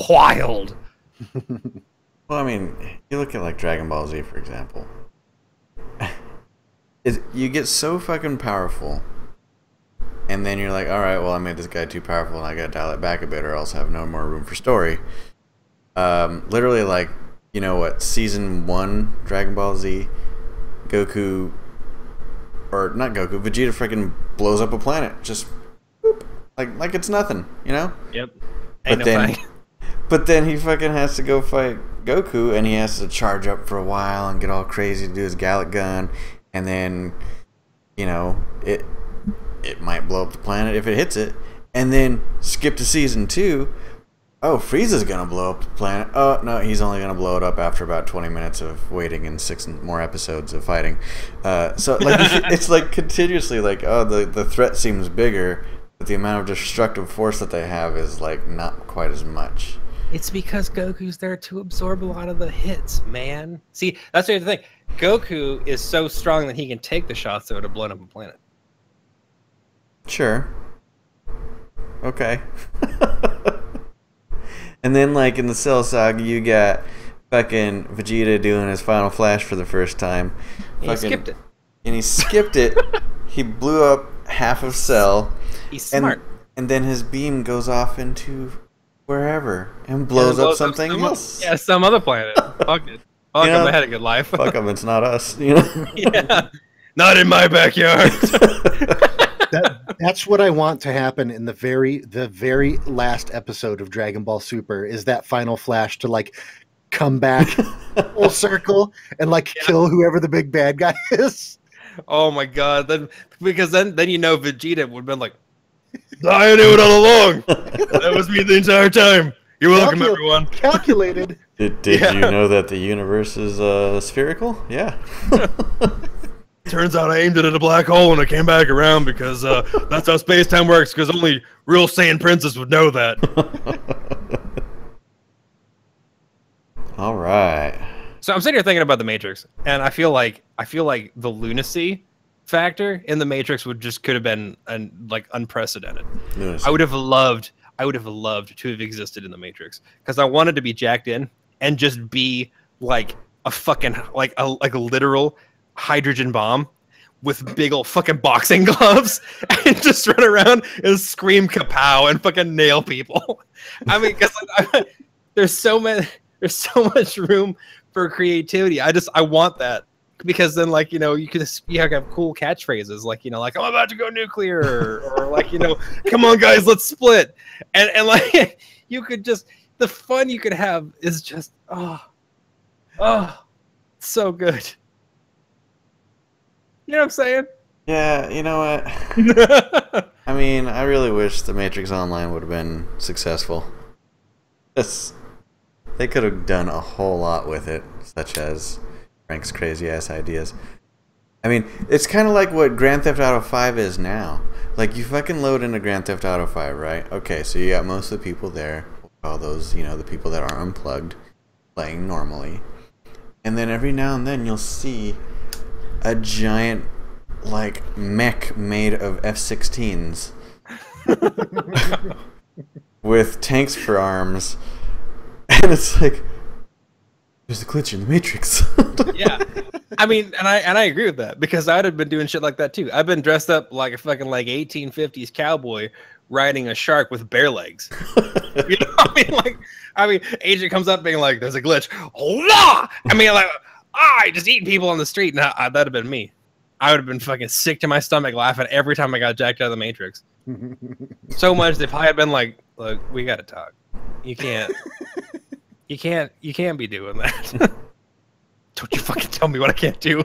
wild? Well, I mean, you look at like Dragon Ball Z, for example. You get so fucking powerful, and then you're like, all right, well, I made this guy too powerful, and I gotta dial it back a bit, or else I have no more room for story. Literally, like, you know what? Season 1 Dragon Ball Z, Goku, or not Goku, Vegeta freaking blows up a planet, just boop, like it's nothing, you know? Yep. But then he fucking has to go fight Goku, and he has to charge up for a while and get all crazy to do his Gallic gun, and then, you know, it might blow up the planet if it hits it, and then skip to season 2. Oh, Frieza's gonna blow up the planet. Oh no, he's only gonna blow it up after about 20 minutes of waiting and 6 more episodes of fighting. So like it's like continuously like, oh, the threat seems bigger, but the amount of destructive force that they have is like not quite as much. It's because Goku's there to absorb a lot of the hits, man. See, that's the thing. Goku is so strong that he can take the shots that would have blown up a planet. Sure. Okay. And then, like, in the Cell Saga, you got fucking Vegeta doing his final flash for the first time. He skipped it. And he skipped it. He blew up half of Cell. He's smart. And then his beam goes off into wherever and blows up something else. Yeah, some other planet. Fuck it. Fuck them, they had a good life. Fuck them, it's not us. You know? Yeah. Not in my backyard. That's what I want to happen in the very last episode of Dragon Ball Super, is that final flash to like come back full circle and like kill whoever the big bad guy is. Oh my god! Because then you know Vegeta would have been like, I knew it all along. That was me the entire time. You're welcome, everyone. Calculated. Did you know that the universe is spherical? Yeah. Turns out I aimed it at a black hole and it came back around because that's how space-time works, because only real Saiyan princess would know that. All right. So I'm sitting here thinking about the Matrix, and I feel like the lunacy factor in the Matrix could have been like unprecedented. Lunacy. I would have loved to have existed in the Matrix, because I wanted to be jacked in and just be like a fucking like a literal hydrogen bomb with big old fucking boxing gloves and just run around and scream kapow and fucking nail people. I mean, because there's so much room for creativity. I want that, because then, like, you know, you have cool catchphrases like, you know, like, I'm about to go nuclear, or like, you know, come on guys, let's split, and like you could just, the fun you could have is just so good. You know what I'm saying? Yeah, you know what? I mean, I really wish the Matrix Online would have been successful. They could have done a whole lot with it, such as Frank's crazy-ass ideas. I mean, it's kind of like what Grand Theft Auto 5 is now. Like, you fucking load into Grand Theft Auto 5, right? Okay, so you got most of the people there, all those, you know, the people that are unplugged, playing normally. And then every now and then you'll see a giant, like, mech made of F-16s with tanks for arms, and it's like, there's a glitch in the Matrix. Yeah, I mean, and I agree with that, because I'd have been doing shit like that too. I've been dressed up like a fucking like 1850s cowboy riding a shark with bare legs. You know, I mean, agent comes up being like, "There's a glitch." Oh no! I mean, like, just eating people on the street. Now that'd have been me. I would have been fucking sick to my stomach laughing every time I got jacked out of the Matrix. So much that if I had been like, "Look, we gotta talk. You can't be doing that." Don't you fucking tell me what I can't do.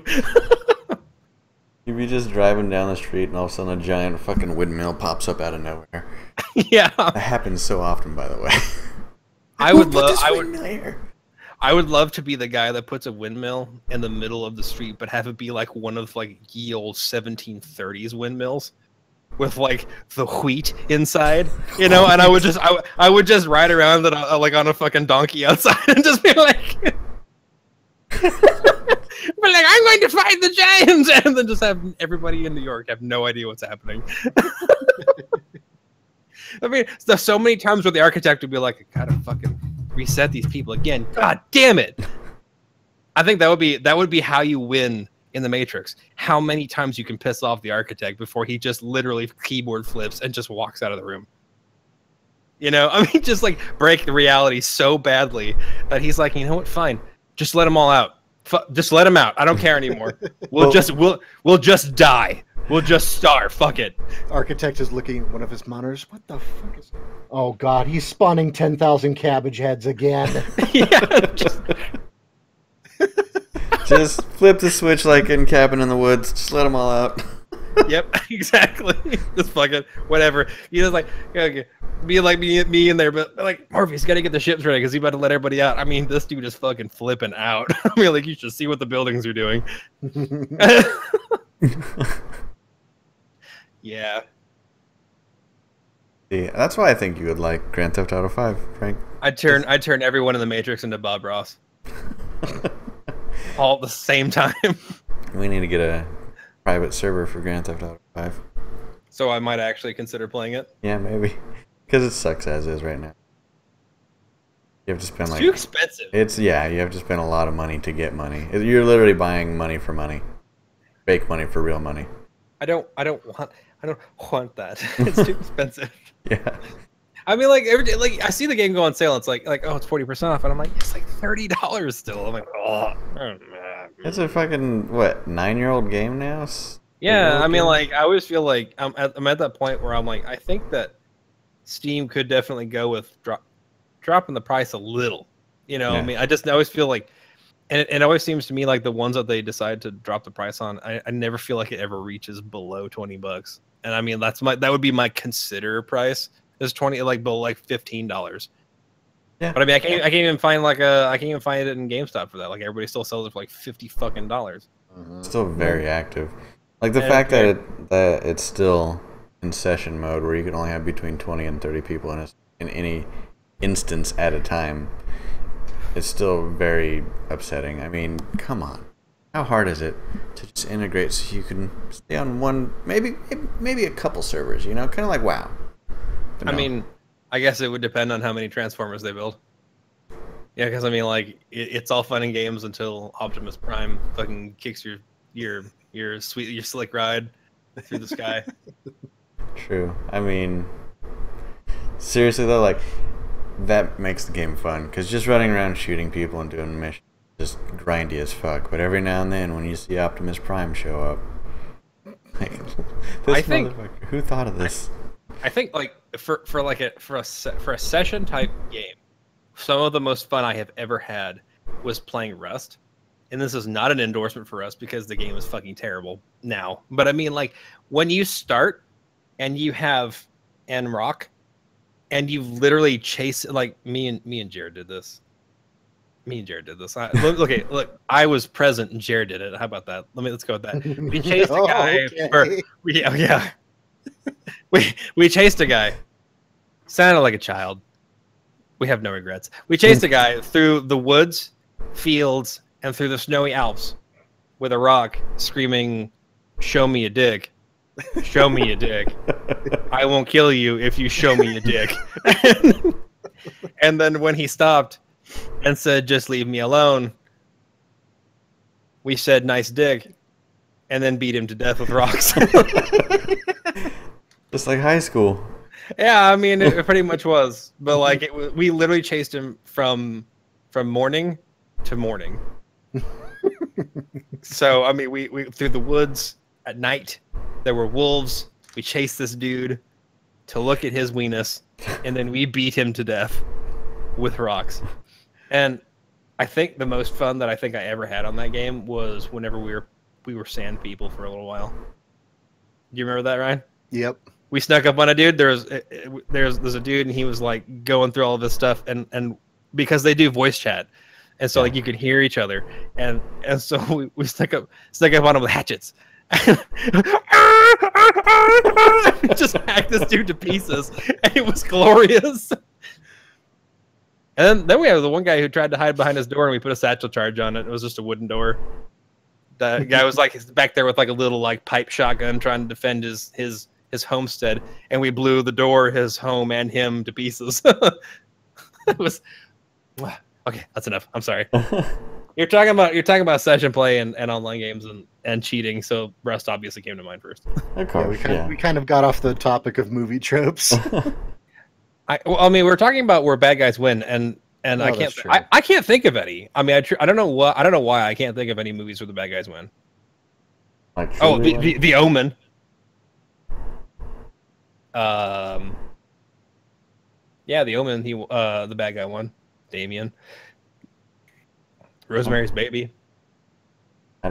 You'd be just driving down the street and all of a sudden a giant fucking windmill pops up out of nowhere. Yeah. That happens so often, by the way. I would love to be the guy that puts a windmill in the middle of the street, but have it be like one of like ye old 1730s windmills. with like the wheat inside, you know, and I would just ride around it like on a fucking donkey outside and just be like, but like I'm going to fight the giants, and then just have everybody in New York have no idea what's happening. I mean, so many times where the architect would be like, I gotta fucking reset these people again. God damn it! I think that would be how you win in the Matrix. How many times you can piss off the architect before he just literally keyboard flips and just walks out of the room. You know, I mean, just like break the reality so badly that he's like, you know what? Fine, just let them all out. Just let them out. I don't care anymore. We'll just die. We'll just starve. Fuck it. Architect is looking at one of his monitors. What the fuck is? Oh God, he's spawning 10,000 cabbage heads again. Yeah. Just flip the switch like in Cabin in the Woods. Just let them all out. Yep, exactly. Just fucking whatever. You just like be like me in there, but like Morpheus got to get the ships ready because he's about to let everybody out. I mean, this dude is fucking flipping out. I mean, like you should see what the buildings are doing. Yeah. Yeah, that's why I think you would like Grand Theft Auto 5, Frank. I'd turn everyone in the Matrix into Bob Ross. All at the same time. We need to get a private server for Grand Theft Auto 5. So I might actually consider playing it. Yeah, maybe. Because it sucks as is right now. You have to spend It's too expensive. you have to spend a lot of money to get money. You're literally buying money for money. Fake money for real money. I don't want that. It's too expensive. Yeah. I mean, like every day, like I see the game go on sale. It's like oh, it's 40% off, and I'm like, it's like $30 still. I'm like, oh. It's a fucking 9-year-old game now. Yeah, I mean, like I always feel like I'm at that point where I'm like, I think that Steam could definitely go with dropping the price a little. You know, yeah. I mean, I always feel like, and it always seems to me like the ones that they decide to drop the price on, I never feel like it ever reaches below $20. And I mean, that would be my consider price. Is 20 like below like $15. Yeah. But I mean, I can't even find I can't even find it in GameStop for that. Like everybody still sells it for like $50 fucking. Still very active. Like the fact that it's still in session mode where you can only have between 20 and 30 people in any instance at a time. It's still very upsetting. I mean, come on. How hard is it to just integrate so you can stay on one, maybe a couple servers, you know, kind of like WoW. I mean, I guess it would depend on how many Transformers they build. Yeah, because I mean, like, it's all fun and games until Optimus Prime fucking kicks your slick ride through the sky. True. I mean, seriously though, like, that makes the game fun because just running around shooting people and doing missions is just grindy as fuck. But every now and then, when you see Optimus Prime show up, like, who thought of this? I think like for a session type game, some of the most fun I have ever had was playing Rust. And this is not an endorsement for Rust because the game is fucking terrible now. But I mean, like when you start and you have N-Rock and you literally chase, like me and Jared did this. Look, I was present and Jared did it. How about that? Let's go with that. We chased a guy. We chased a guy. Sounded like a child. We have no regrets. We chased a guy through the woods, fields, and through the snowy Alps with a rock screaming, "Show me a dick. Show me a dick. I won't kill you if you show me a dick." And then when he stopped and said, "Just leave me alone," we said, "Nice dick," and then beat him to death with rocks. Just like high school. Yeah, I mean, it pretty much was. But like, we literally chased him from morning to morning. So I mean, we through the woods at night. There were wolves. We chased this dude to look at his weenus, and then we beat him to death with rocks. And I think the most fun that I think I ever had on that game was whenever we were sand people for a little while. Do you remember that, Ryan? Yep. We snuck up on a dude. There's a dude, and he was like going through all of this stuff, and because they do voice chat, and so like you could hear each other, and so we snuck up on him with hatchets, Just hacked this dude to pieces, and it was glorious. And then we have the one guy who tried to hide behind his door, and we put a satchel charge on it. It was just a wooden door. The guy was like back there with like a little like pipe shotgun trying to defend his homestead, and we blew the door, his home, and him to pieces. It was okay. That's enough. I'm sorry. You're talking about session play and online games and cheating. So Rust obviously came to mind first. Of course, we kind of got off the topic of movie tropes. I mean, we're talking about where bad guys win, and I can't think of any. I mean, I don't know why I can't think of any movies where the bad guys win. Like the Omen. Yeah, the Omen. The bad guy won. Damien. Rosemary's Baby.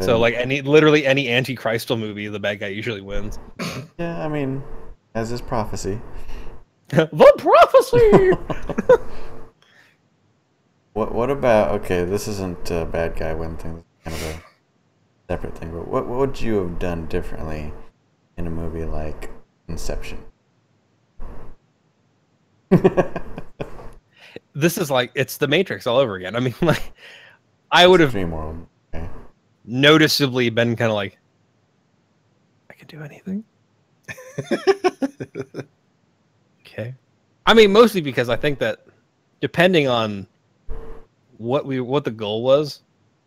So like literally any anti-Christal movie, the bad guy usually wins. Yeah, I mean, as is prophecy. The prophecy. What about, okay, this isn't a bad guy win thing, it's kind of a separate thing, but what would you have done differently in a movie like Inception? This is like, it's the Matrix all over again. I mean, like, I would have noticeably been kind of like, I could do anything. Okay. I mean, mostly because I think that depending on what the goal was,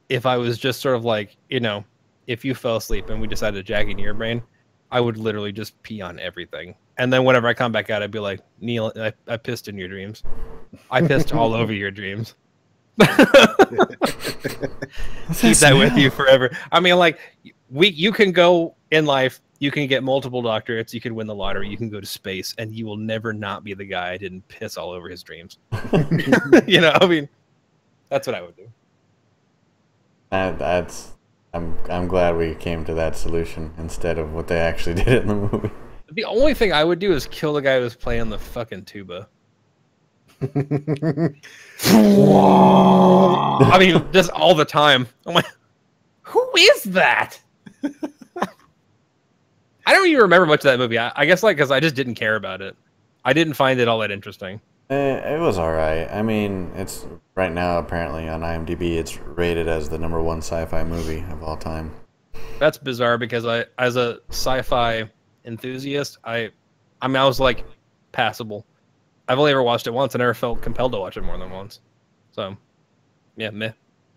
if I was just sort of like, you know, if you fell asleep and we decided to jack into your brain, I would literally just pee on everything. And then whenever I come back out, I'd be like, Neil, I pissed in your dreams. I pissed all over your dreams. Keep that with you forever. I mean, like, you can go in life, you can get multiple doctorates, you can win the lottery, you can go to space, and you will never not be the guy I didn't piss all over his dreams. You know, I mean, that's what I would do. I'm glad we came to that solution instead of what they actually did in the movie. The only thing I would do is kill the guy who was playing the fucking tuba. I mean, just all the time. I'm like, who is that? I don't even remember much of that movie. I guess like because I just didn't care about it. I didn't find it all that interesting. It was alright. I mean, it's right now apparently on IMDb it's rated as the #1 sci-fi movie of all time. That's bizarre because as a sci-fi enthusiast, I was like passable. I've only ever watched it once. I never felt compelled to watch it more than once. So, yeah, meh.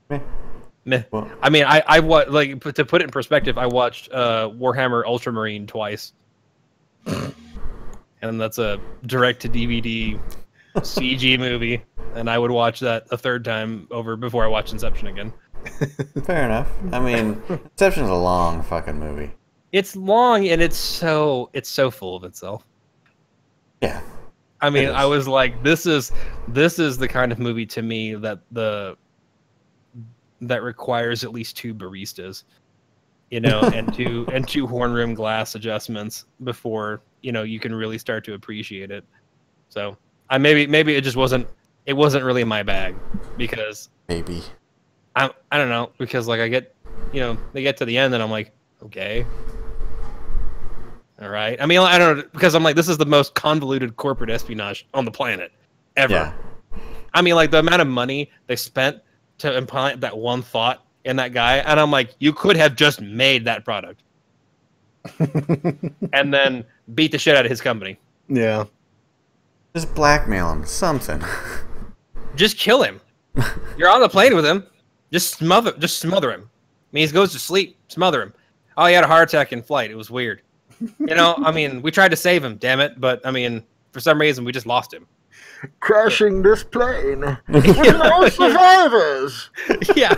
Well, I mean, I like to put it in perspective. I watched Warhammer Ultramarine twice, and that's a direct-to-DVD CG movie, and I would watch that a third time over before I watched Inception again. Fair enough. I mean, Inception's a long fucking movie. It's long and it's so full of itself. Yeah. I mean, I was like, this is the kind of movie to me that requires at least 2 baristas, you know, and two horn rim glass adjustments before, you know, you can really start to appreciate it. So maybe it just wasn't really my bag because maybe I don't know, because like I get, you know, they get to the end and I'm like, okay. All right. I mean, I don't know, because I'm like, this is the most convoluted corporate espionage on the planet ever. Yeah. I mean, like the amount of money they spent to implant that one thought in that guy, and I'm like, you could have just made that product and then beat the shit out of his company. Yeah. Just blackmail him, something. Just kill him. You're on the plane with him. Just smother him. I mean, he goes to sleep. Smother him. Oh, he had a heart attack in flight. It was weird. You know, I mean, we tried to save him, damn it, but I mean, for some reason, we just lost him. Crashing this plane with no survivors. Yeah,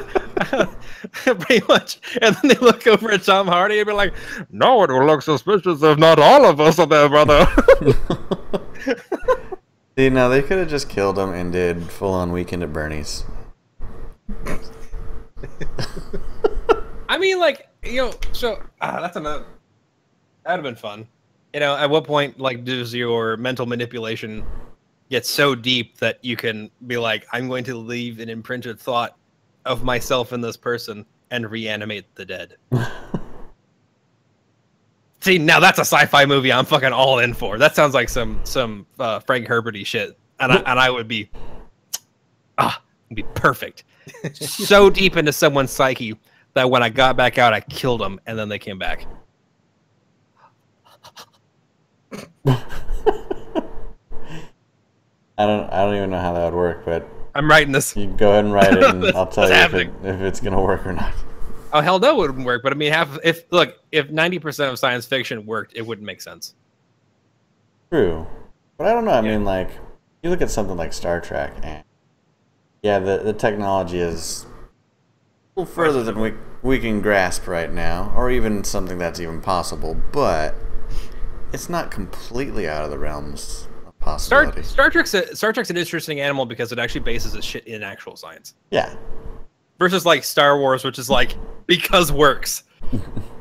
pretty much. And then they look over at Tom Hardy and be like, "No, it will look suspicious if not all of us are there, brother." See, no, they could have just killed him and did full-on Weekend at Bernie's. I mean, like, you know, so that's another. That'd have been fun. You know, at what point, like, does your mental manipulation get so deep that you can be like, I'm going to leave an imprinted thought of myself in this person and reanimate the dead? See, now that's a sci-fi movie I'm fucking all in for. That sounds like some Frank Herberty shit, and I would be, it'd be perfect. So deep into someone's psyche that when I got back out, I killed them, and then they came back. I don't even know how that would work, but I'm writing this. you go ahead and write it, and I'll tell you happening. if it's gonna work or not. Oh hell no, it wouldn't work. But I mean, if 90% of science fiction worked, it wouldn't make sense. True, but I don't know. I mean, like, you look at something like Star Trek, and yeah, the technology is a little further than we can grasp right now, or even something that's even possible. But it's not completely out of the realms of possibility. Star Trek's an interesting animal because it actually bases its shit in actual science. Yeah. Versus like Star Wars, which is like because works.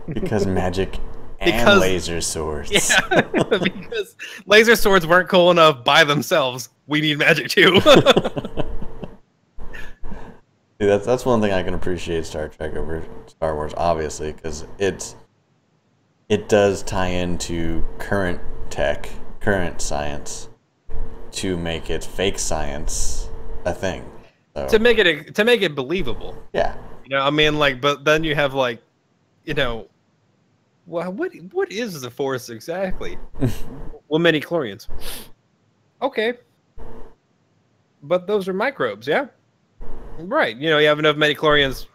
Because magic and laser swords. Yeah, because laser swords weren't cool enough by themselves. We need magic too. See, that's one thing I can appreciate Star Trek over Star Wars, obviously, because it does tie into current tech, current science, to make it fake science a thing. So. To make it believable. Yeah. You know, I mean, like, but then you have like, you know, well, what is the Force exactly? Well, midi-chlorians. Okay. But those are microbes, yeah? Right. You know, you have enough midi-chlorians,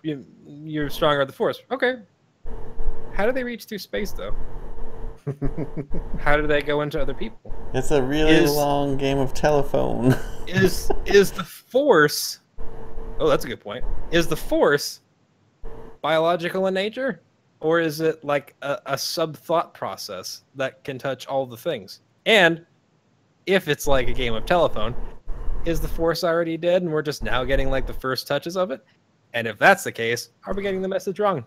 you're stronger at the Force. Okay. How do they reach through space, though? How do they go into other people? It's a really long game of telephone. Is the Force... Oh, that's a good point. Is the Force biological in nature? Or is it like a sub-thought process that can touch all the things? And if it's like a game of telephone, is the Force already dead and we're just now getting like the first touches of it? And if that's the case, are we getting the message wrong?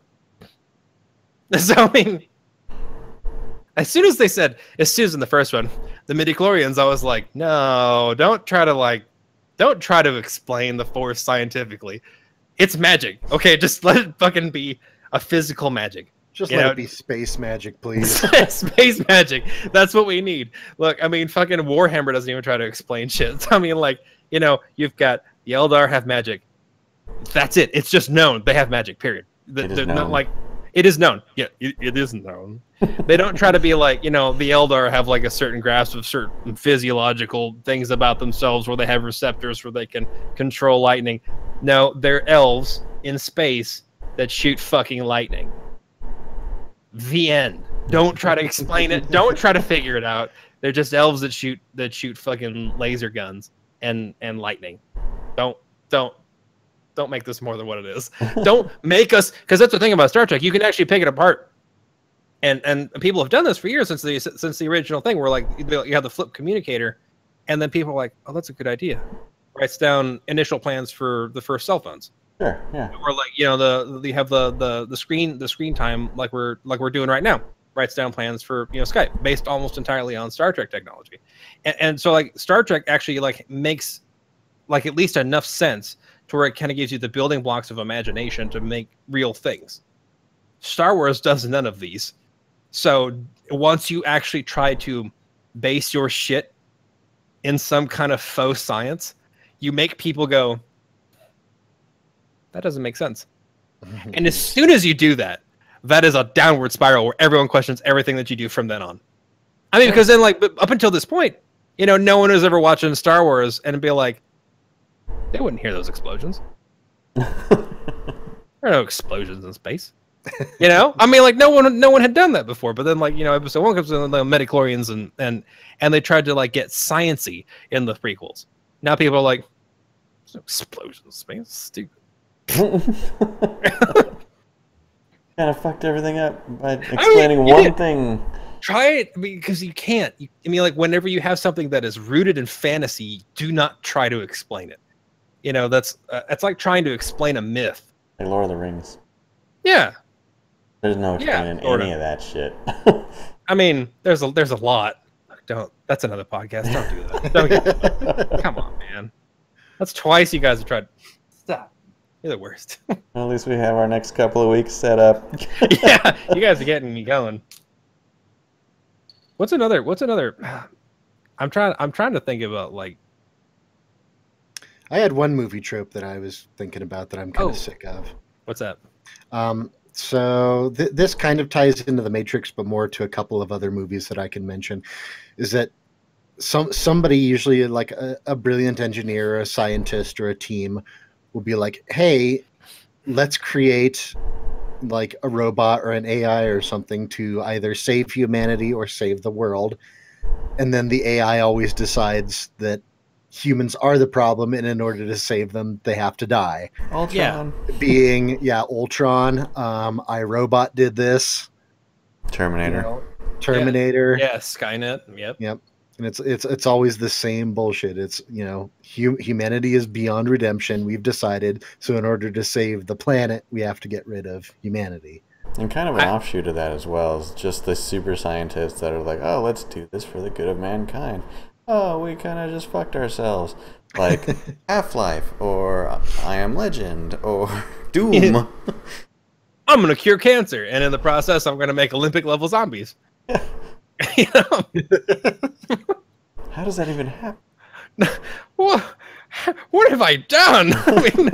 So, I mean, as soon as in the first one, the midi-chlorians, I was like, no, don't try to explain the Force scientifically. It's magic. Okay, just let it fucking be a physical magic. Just let it be space magic, please. Space magic. That's what we need. Look, I mean, fucking Warhammer doesn't even try to explain shit. I mean, like, you know, you've got the Eldar have magic. That's it. It's just known. They have magic, period. They're not like... It is known. Yeah, it is known. They don't try to be like, you know, the Eldar have like a certain grasp of certain physiological things about themselves where they have receptors where they can control lightning. No, they're elves in space that shoot fucking lightning. The end. Don't try to explain it. Don't try to figure it out. They're just elves that shoot fucking laser guns and lightning. Don't make this more than what it is. Don't make us, because that's the thing about Star Trek. You can actually pick it apart, and people have done this for years since the original thing. Where like you have the flip communicator, and then people are like, "Oh, that's a good idea." Writes down initial plans for the first cell phones. Sure, yeah. Or like, you know, you have the screen time like we're doing right now. Writes down plans for, you know, Skype based almost entirely on Star Trek technology, and so like Star Trek actually like makes like at least enough sense to where it kind of gives you the building blocks of imagination to make real things. Star Wars does none of these. So once you actually try to base your shit in some kind of faux science, you make people go, that doesn't make sense. And as soon as you do that, that is a downward spiral where everyone questions everything that you do from then on. I mean, because then like up until this point, you know, no one was ever watching Star Wars and be like, they wouldn't hear those explosions. There are no explosions in space. You know? I mean, like, no one had done that before. But then, like, you know, episode 1 comes in the midi-chlorians and they tried to, like, get science-y in the prequels. Now people are like, there's no explosions in space. It's stupid. Kind of fucked everything up by explaining one thing. Try it, because you can't. I mean, like, whenever you have something that is rooted in fantasy, do not try to explain it. You know, that's like trying to explain a myth. Like Lord of the Rings. Yeah. There's no explaining any of that shit. I mean, there's a lot. Don't. That's another podcast. Don't do that. Don't do that. Come on, man. That's twice you guys have tried. Stop. You're the worst. Well, at least we have our next couple of weeks set up. Yeah, you guys are getting me going. What's another? I'm trying to think about like. I had one movie trope that I was thinking about that I'm kind of sick of. What's that? So this kind of ties into the Matrix, but more to a couple of other movies that I can mention. Is that somebody, usually like a brilliant engineer, or a scientist, or a team, will be like, "Hey, let's create like a robot or an AI or something to either save humanity or save the world." And then the AI always decides that humans are the problem, and in order to save them, they have to die. Ultron. Being Ultron. iRobot did this. Terminator. Terminator. Yeah, Skynet. Yep. And it's always the same bullshit. It's humanity is beyond redemption. We've decided, so in order to save the planet, we have to get rid of humanity. And kind of an offshoot of that as well is just the super scientists that are like, oh, let's do this for the good of mankind. Oh, we kind of just fucked ourselves. Like Half-Life, or I Am Legend, or Doom. I'm going to cure cancer, and in the process, I'm going to make Olympic-level zombies. You know? How does that even happen? What have I done? I mean,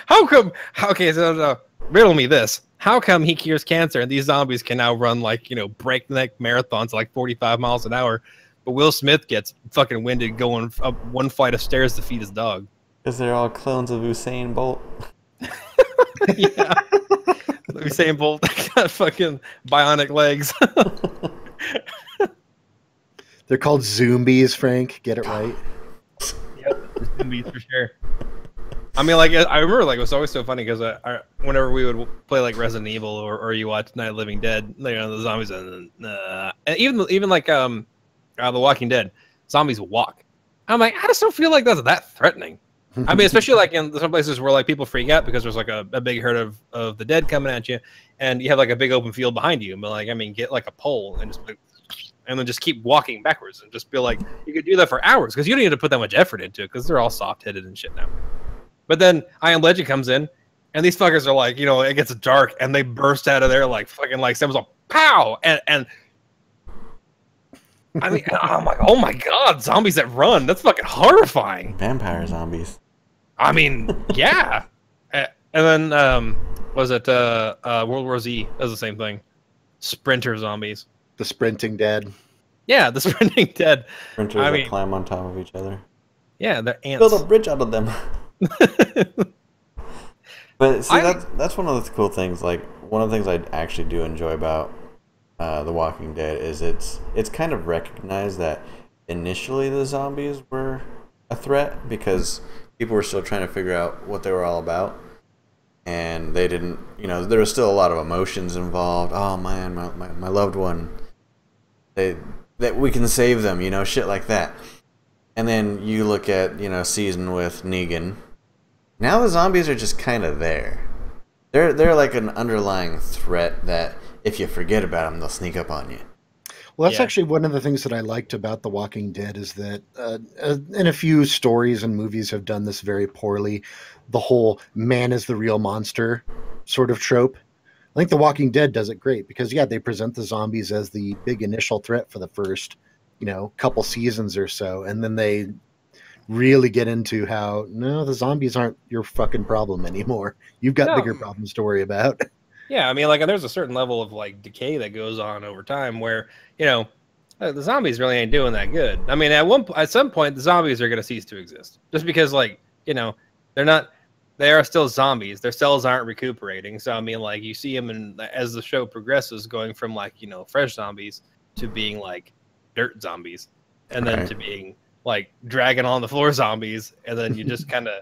how come? Okay, so riddle me this. How come he cures cancer and these zombies can now run like, breakneck marathons like 45 miles an hour, but Will Smith gets fucking winded going up one flight of stairs to feed his dog? Because they're all clones of Usain Bolt. Yeah. Usain Bolt got fucking bionic legs. They're called zombies, Frank. Get it right. Yep, zombies for sure. I mean, like, I remember, like, it was always so funny because whenever we would play, like, Resident Evil or you watch Night of the Living Dead, the zombies, and even like, The Walking Dead, zombies walk. I'm like, I just don't feel like that's that threatening. I mean, especially, like, in some places where, like, people freak out because there's, like, a big herd of the dead coming at you, and you have, like, a big open field behind you. But, like, I mean, get, like, a pole and just, like, and then just keep walking backwards and just feel like you could do that for hours because you don't need to put that much effort into it because they're all soft-headed and shit now. But then I Am Legend comes in, and these fuckers are like, it gets dark, and they burst out of there like fucking like someone's like, pow! And I mean, I'm like, oh my god, zombies that run. That's fucking horrifying. Vampire zombies. I mean, yeah. And then, was it World War Z? That was the same thing. Sprinter zombies. The sprinting dead. Yeah, the sprinting dead. Sprinters that climb on top of each other. Yeah, they're ants. Build a bridge out of them. But see, that's one of the cool things. Like, one of the things I actually do enjoy about The Walking Dead is it's kind of recognized that initially the zombies were a threat because people were still trying to figure out what they were all about, and they didn't. There was still a lot of emotions involved. Oh man, my loved one. That we can save them. Shit like that. And then you look at season with Negan. Now the zombies are just kind of there. They're like an underlying threat that if you forget about them, they'll sneak up on you. Well, that's actually one of the things that I liked about The Walking Dead is that, and a few stories and movies have done this very poorly, the whole man is the real monster sort of trope. I think The Walking Dead does it great because, they present the zombies as the big initial threat for the first, couple seasons or so, and then they really get into how, no, the zombies aren't your fucking problem anymore. You've got bigger problems to worry about. Yeah, I mean, like, and there's a certain level of, like, decay that goes on over time where, the zombies really ain't doing that good. I mean, at some point, the zombies are going to cease to exist. Just because, like, they are still zombies. Their cells aren't recuperating. So, I mean, like, you see them, as the show progresses, going from, like, fresh zombies to being, like, dirt zombies. And then to being, like, dragging on the floor zombies. And then you just kind of...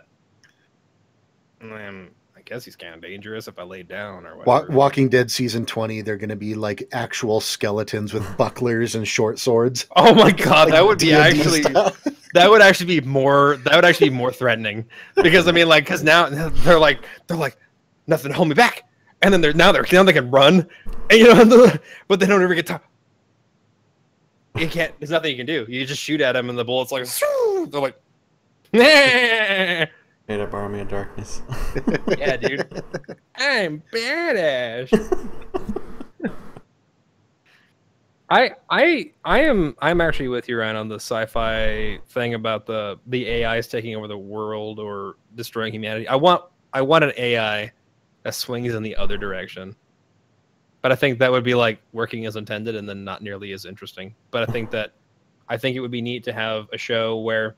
I guess he's kind of dangerous if I lay down or whatever. Walking Dead season 20, they're going to be like actual skeletons with bucklers and short swords. Oh my god, like that would be D&D actually style. that would actually be more threatening because I mean, like, because now they're like nothing to hold me back, and then now they can run, and but they don't ever get to. You can't. There's nothing you can do. You just shoot at them, and the bullets like they're like. Nah. Made up Army of Darkness. Yeah, dude. I'm badass. I'm actually with you, Ryan, on the sci-fi thing about the AIs taking over the world or destroying humanity. I want an AI that swings in the other direction. But I think that would be like working as intended and then not nearly as interesting. But I think it would be neat to have a show where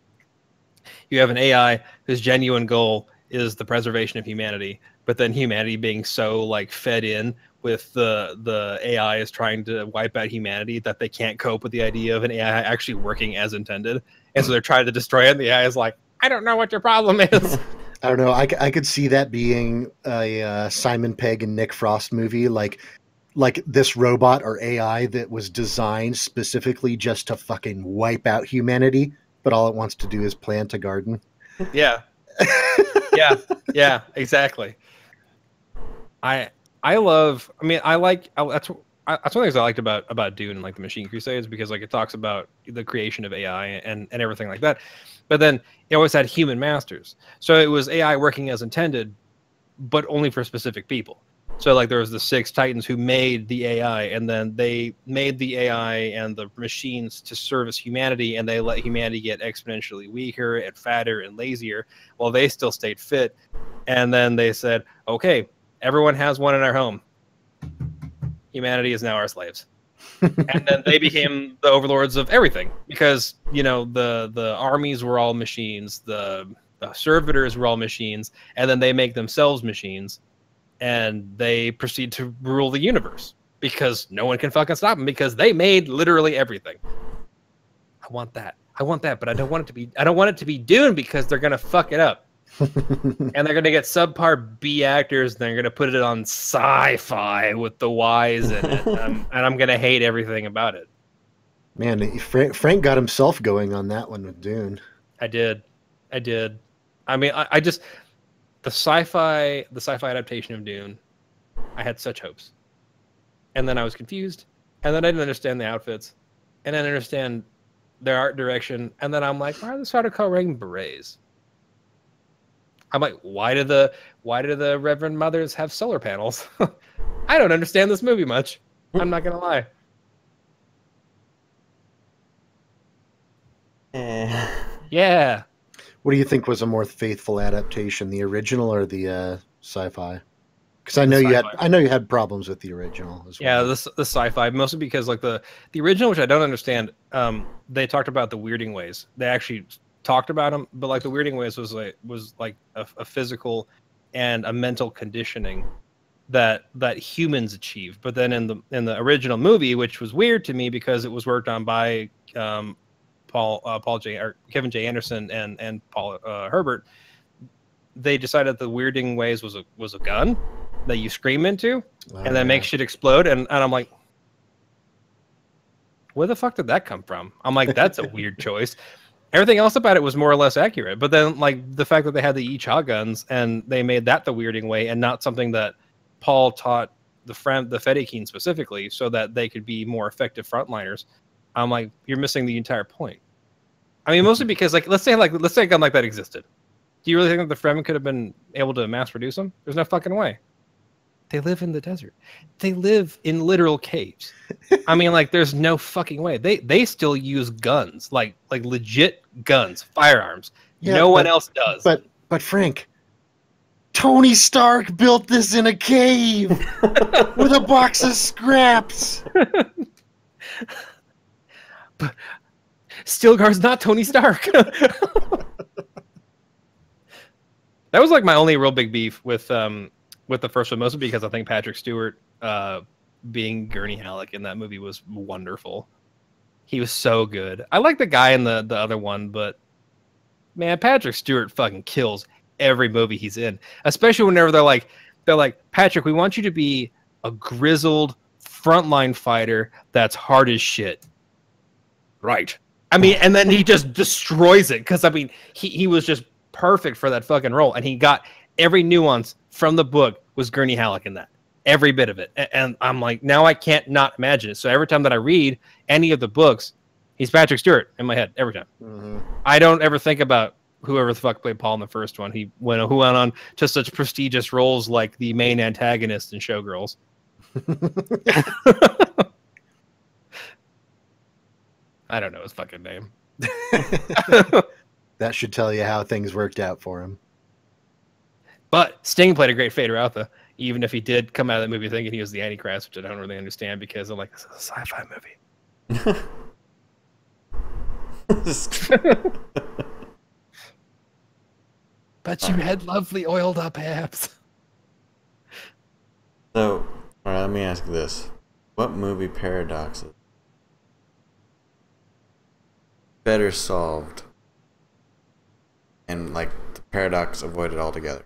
you have an AI whose genuine goal is the preservation of humanity, but then humanity being so like fed in with the AI is trying to wipe out humanity that they can't cope with the idea of an AI actually working as intended, and so they're trying to destroy it. And the AI is like, I don't know what your problem is. I don't know. I could see that being a Simon Pegg and Nick Frost movie, like this robot or AI that was designed specifically just to fucking wipe out humanity, but all it wants to do is plant a garden. Yeah. Yeah, exactly. That's one of the things I liked about Dune and like the Machine Crusades, because like it talks about the creation of AI and everything like that. But then it always had human masters. So it was AI working as intended, but only for specific people. So like there was the 6 Titans who made the AI, and then they made the AI and the machines to service humanity, and they let humanity get exponentially weaker and fatter and lazier while they still stayed fit. And then they said, okay, everyone has one in our home. Humanity is now our slaves. And then they became the overlords of everything, because the armies were all machines, the servitors were all machines, and then they make themselves machines. And they proceed to rule the universe because no one can fucking stop them, because they made literally everything. I want that, but I don't want it to be Dune, because they're gonna fuck it up. And they're gonna get subpar B actors, and they're gonna put it on sci-fi with the Y's in it, and I'm gonna hate everything about it. Man, Frank got himself going on that one with Dune. I did. I mean, I just. The sci-fi adaptation of Dune, I had such hopes, and then I was confused, and then I didn't understand the outfits, and I didn't understand their art direction, and then I'm like, why are they started wearing berets? I'm like, why do the Reverend Mothers have solar panels? I don't understand this movie much. I'm not gonna lie. Yeah. What do you think was a more faithful adaptation, the original or the sci-fi? Because I know you had problems with the original as well. Yeah, the sci-fi, mostly because like the original, which I don't understand, they talked about the weirding ways. They actually talked about them, but like the weirding ways was like a physical and a mental conditioning that humans achieve. But then in the original movie, which was weird to me because it was worked on by Kevin J. Anderson and Paul Herbert, they decided the weirding ways was a gun that you scream into and then make shit explode, and I'm like, where the fuck did that come from? I'm like, that's a weird choice. Everything else about it was more or less accurate, but then like the fact that they had the Icha guns and they made that the weirding way and not something that Paul taught the Fedaykin specifically so that they could be more effective frontliners. I'm like, you're missing the entire point. I mean, mostly because like let's say a gun like that existed. Do you really think that the Fremen could have been able to mass produce them? There's no fucking way. They live in the desert. They live in literal caves. I mean, like, there's no fucking way. They still use guns, like legit guns, firearms. Yeah, no one else does. But Frank, Tony Stark built this in a cave with a box of scraps. But Stilgar's not Tony Stark. That was like my only real big beef with the first one, mostly because I think Patrick Stewart being Gurney Halleck in that movie was wonderful. He was so good. I like the guy in the other one, but man, Patrick Stewart fucking kills every movie he's in. Especially whenever they're like, Patrick, we want you to be a grizzled frontline fighter that's hard as shit. Right. I mean, and then he just destroys it, because I mean, he was just perfect for that fucking role, and he got every nuance from the book was Gurney Halleck in that. Every bit of it. And I'm like, now I can't not imagine it. So every time that I read any of the books, he's Patrick Stewart in my head every time. Mm-hmm. I don't ever think about whoever the fuck played Paul in the first one. Who went on to such prestigious roles like the main antagonist in Showgirls. I don't know his fucking name. That should tell you how things worked out for him. But Sting played a great Vader Alpha, even if he did come out of that movie thinking he was the Antichrist, which I don't really understand because I'm like, this is a sci-fi movie. But you had lovely oiled up abs. So, all right, let me ask this: what movie paradoxes better solved, and like the paradox avoided altogether?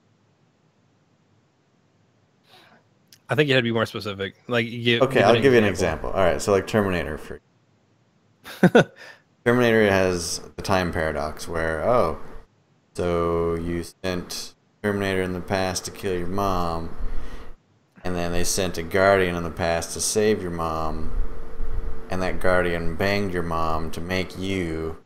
I think you had to be more specific. Like, Okay, I'll give you an example. All right, so like Terminator. Terminator has the time paradox where, oh, so you sent Terminator in the past to kill your mom, and then they sent a Guardian in the past to save your mom, and that Guardian banged your mom to make you.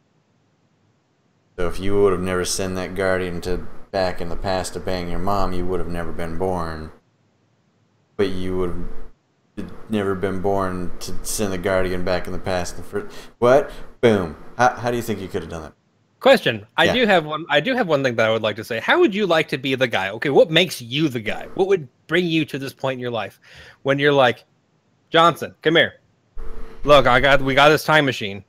So if you would have never sent that Guardian back in the past to bang your mom, you would have never been born. But you would have never been born to send the Guardian back in the past. What? Boom. How do you think you could have done that? Question. I do have one thing that I would like to say. How would you like to be the guy? Okay, what makes you the guy? What would bring you to this point in your life when you're like, Johnson, come here. Look, we got this time machine.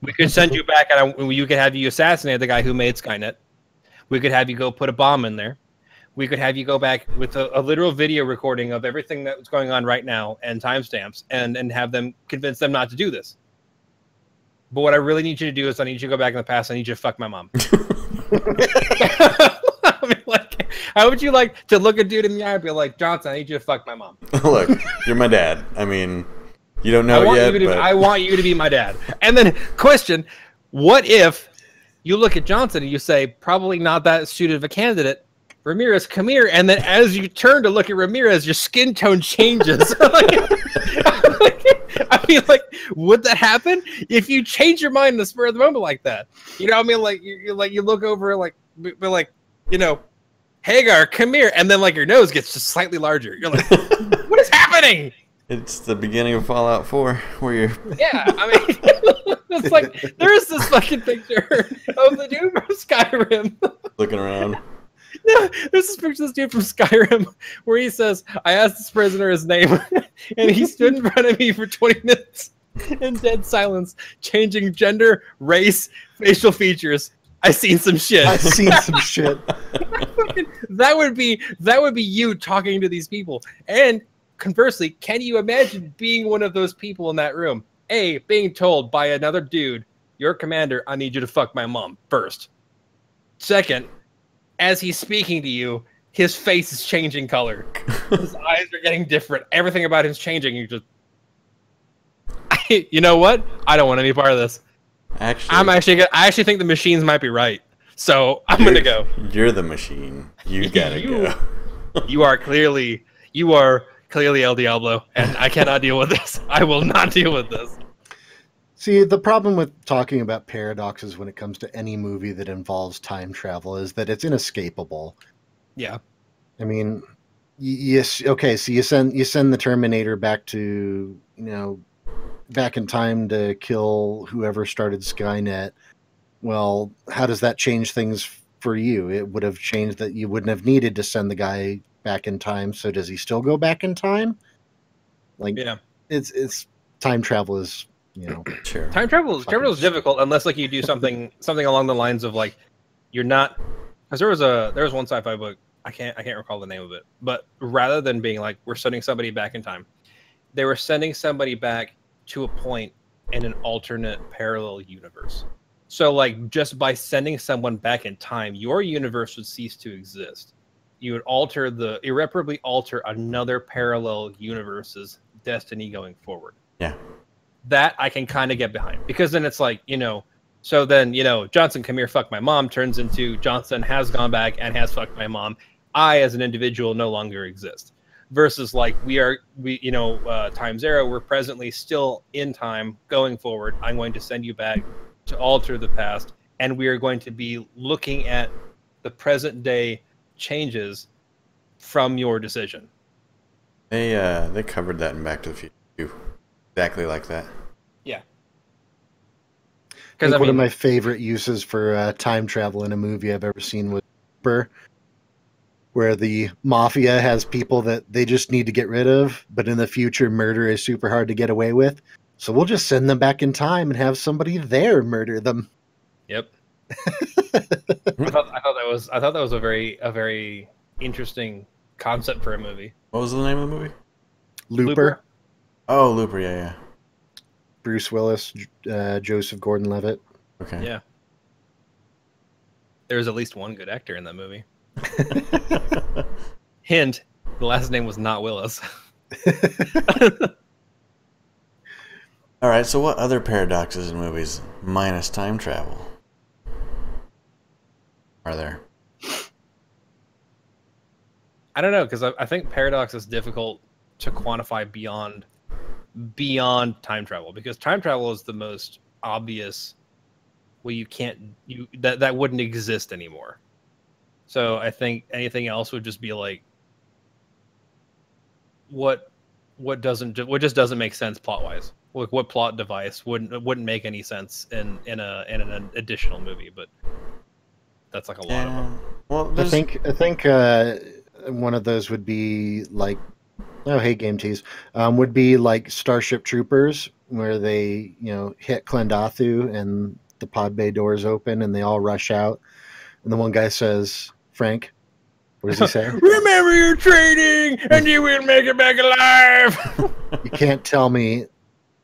We could send you back, and you could have you assassinate the guy who made Skynet. We could have you go put a bomb in there. We could have you go back with a literal video recording of everything that's going on right now and timestamps, and have them convince them not to do this. But what I really need you to do is I need you to go back in the past. I need you to fuck my mom. I mean, like, how would you like to look a dude in the eye and be like, Johnson, I need you to fuck my mom? Look, you're my dad. I mean, you don't know it yet, but... I want you to be my dad. And then, question, what if you look at Johnson and you say, probably not that suited of a candidate, Ramirez, come here, and then as you turn to look at Ramirez, your skin tone changes. I mean, like, would that happen if you change your mind in the spur of the moment like that? You know what I mean? Like, you look over, like, you know, Hagar, come here, and then like your nose gets just slightly larger. You're like, what is happening? It's the beginning of Fallout 4, where you're... Yeah, I mean, it's like, there's this fucking picture of the dude from Skyrim. Looking around. No, there's this picture of this dude from Skyrim where he says, I asked this prisoner his name, and he stood in front of me for 20 minutes in dead silence, changing gender, race, facial features. I seen some shit. I've seen some shit. That would be you talking to these people. And conversely, can you imagine being one of those people in that room? A, being told by another dude, your commander, I need you to fuck my mom first. Second, as he's speaking to you, his face is changing color. His eyes are getting different. Everything about him is changing. You just, you know what? I don't want any part of this. Actually, I actually think the machines might be right. So I'm gonna go. You're the machine. You gotta go. You are clearly El Diablo, and I cannot deal with this. I will not deal with this. See, the problem with talking about paradoxes when it comes to any movie that involves time travel is that it's inescapable. Yeah. I mean, yes. Okay, so you send the Terminator back to, back in time to kill whoever started Skynet. Well, how does that change things for you? It would have changed that you wouldn't have needed to send the guy back in time. So does he still go back in time? Like, yeah, it's time travel is, sure. Time travel is difficult unless like you do something along the lines of like you're not, because there was one sci-fi book, I can't recall the name of it, but rather than being like we're sending somebody back in time, they were sending somebody back to a point in an alternate parallel universe. So like just by sending someone back in time, your universe would cease to exist. You would irreparably alter another parallel universe's destiny going forward. Yeah. That I can kind of get behind, because then it's like, so then, Johnson, come here, fuck my mom, turns into Johnson has gone back and has fucked my mom. I, as an individual, no longer exist. Versus like time zero, we're presently still in time going forward. I'm going to send you back to alter the past, and we are going to be looking at the present day changes from your decision. They covered that in Back to the Future too. Exactly like that. Yeah. I think I one of mean, my favorite uses for time travel in a movie I've ever seen was Burr, where the mafia has people that they just need to get rid of, but in the future, murder is super hard to get away with. So we'll just send them back in time and have somebody there murder them. yep. I thought that was a very interesting concept for a movie. What was the name of the movie? Looper, Oh, Looper. Yeah, Bruce Willis, Joseph Gordon-Levitt. yeah. Okay. Yeah. There was at least one good actor in that movie. Hint: the last name was not Willis. All right. So, what other paradoxes in movies minus time travel are there? I don't know, because I think paradox is difficult to quantify beyond time travel, because time travel is the most obvious way that wouldn't exist anymore. So I think anything else would just be like what just doesn't make sense plot wise. Like what plot device wouldn't make any sense in an additional movie, but that's like a lot of them. Well, I think one of those would be like, oh hey, game tease, would be like Starship Troopers, where they hit Klendathu and the pod bay doors open and they all rush out, and the one guy says, Frank, what does he say? Remember your training, and you will make it back alive. You can't tell me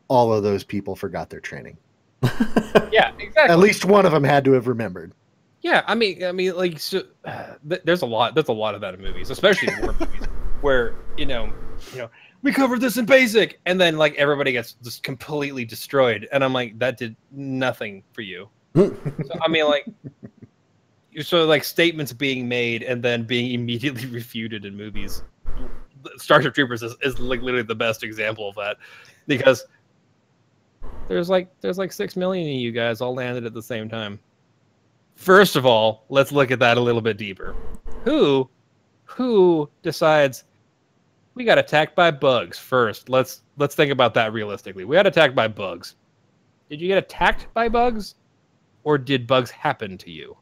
all of those people forgot their training. Yeah, exactly. At least one of them had to have remembered. Yeah, I mean, like, so, there's a lot of that in movies, especially war movies, where we covered this in basic, and then like everybody gets just completely destroyed, and I'm like, that did nothing for you. So, I mean, like statements being made and then being immediately refuted in movies. Starship Troopers is like literally the best example of that, because there's like 6 million of you guys all landed at the same time. First of all, let's look at that a little bit deeper. Who decides we got attacked by bugs first? Let's think about that realistically. We got attacked by bugs. Did you get attacked by bugs, or did bugs happen to you?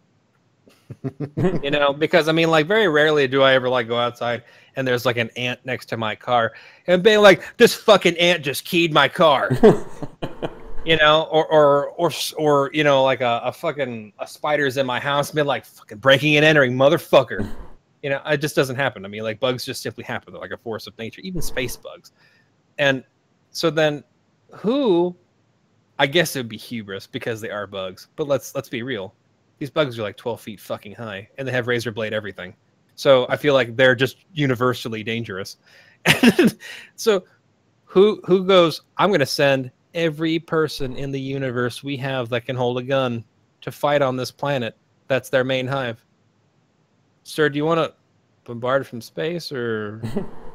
Because I mean, like, very rarely do I ever like go outside and there's like an ant next to my car and being like, this fucking ant just keyed my car. Or like a spider's in my house, been like fucking breaking and entering, motherfucker. It just doesn't happen. I mean, like, bugs just simply happen. They're like a force of nature, even space bugs. And so then I guess it would be hubris because they are bugs. But let's be real. These bugs are like 12 feet fucking high, and they have razor blade everything. So I feel like they're just universally dangerous. So who goes, I'm going to send every person in the universe we have that can hold a gun to fight on this planet. That's their main hive. Sir, do you want to bombard from space, or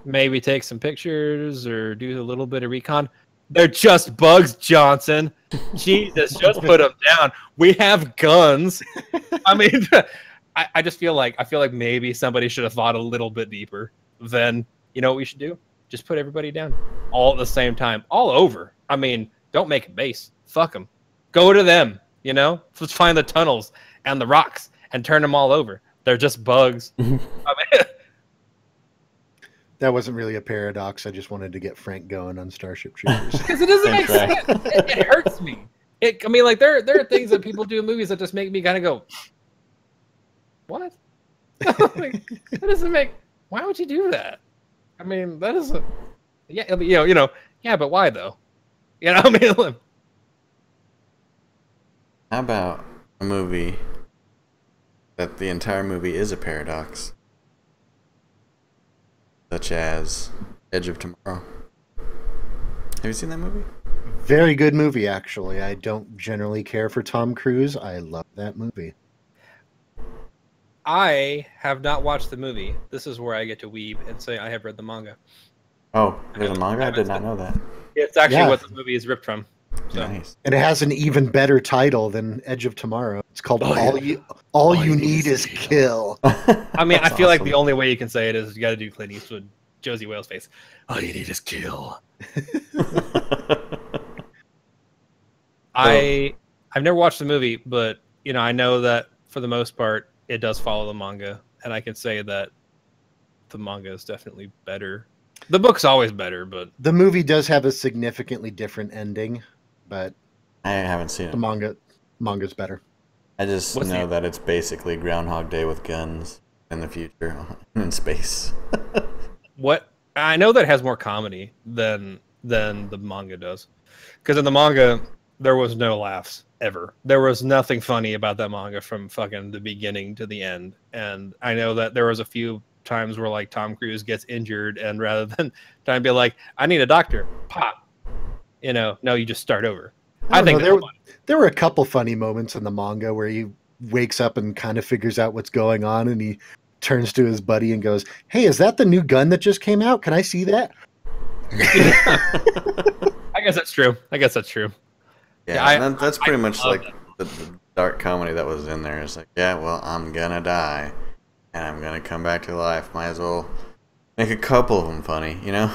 maybe take some pictures, or do a little bit of recon? They're just bugs, Johnson. Jesus, just put them down. We have guns. I mean, I just feel like maybe somebody should have thought a little bit deeper. Then what we should do? Just put everybody down all at the same time, all over. I mean, don't make a base. Fuck them. Go to them. Let's find the tunnels and the rocks and turn them all over. They're just bugs. I mean, that wasn't really a paradox. I just wanted to get Frank going on Starship Troopers. Because it doesn't make sense. It hurts me. I mean, like, there are things that people do in movies that just make me kind of go, what? Like, that doesn't make. Why would you do that? I mean, that isn't. Yeah, yeah, but why though? I mean, How about a movie that the entire movie is a paradox, such as Edge of Tomorrow? Have you seen that movie? Very good movie, actually. I don't generally care for Tom Cruise. I love that movie. I have not watched the movie. This is where I get to weeb and say I have read the manga. Oh, there's a manga? I did not know that. It's actually what the movie is ripped from. So. Nice. And it has an even better title than Edge of Tomorrow. It's called All You Need Is Kill. I mean, I feel like the only way you can say it is you got to do Clint Eastwood, Josie Wales face. All you need is kill. I I've never watched the movie, but you know, I know that for the most part, it does follow the manga, and I can say that the manga is definitely better. The book's always better, but The movie does have a significantly different ending, but I haven't seen the it. manga's better. I just what's know the that it's basically Groundhog Day with guns in the future in space. what? I know that it has more comedy than the manga does, because in the manga there was no laughs ever. There was nothing funny about that manga from fucking the beginning to the end. And I know that there was a few times where like Tom Cruise gets injured, and rather than trying to be like, I need a doctor, pop, you know, no, you just start over. I don't know. That's funny. There were a couple funny moments in the manga where he wakes up and kind of figures out what's going on, and he turns to his buddy and goes, "Hey, is that the new gun that just came out? Can I see that?" I guess that's true. Yeah, I- and that's pretty much love like the dark comedy that was in there. It's like, yeah, well, I'm gonna die, and I'm gonna come back to life. Might as well make a couple of them funny, you know?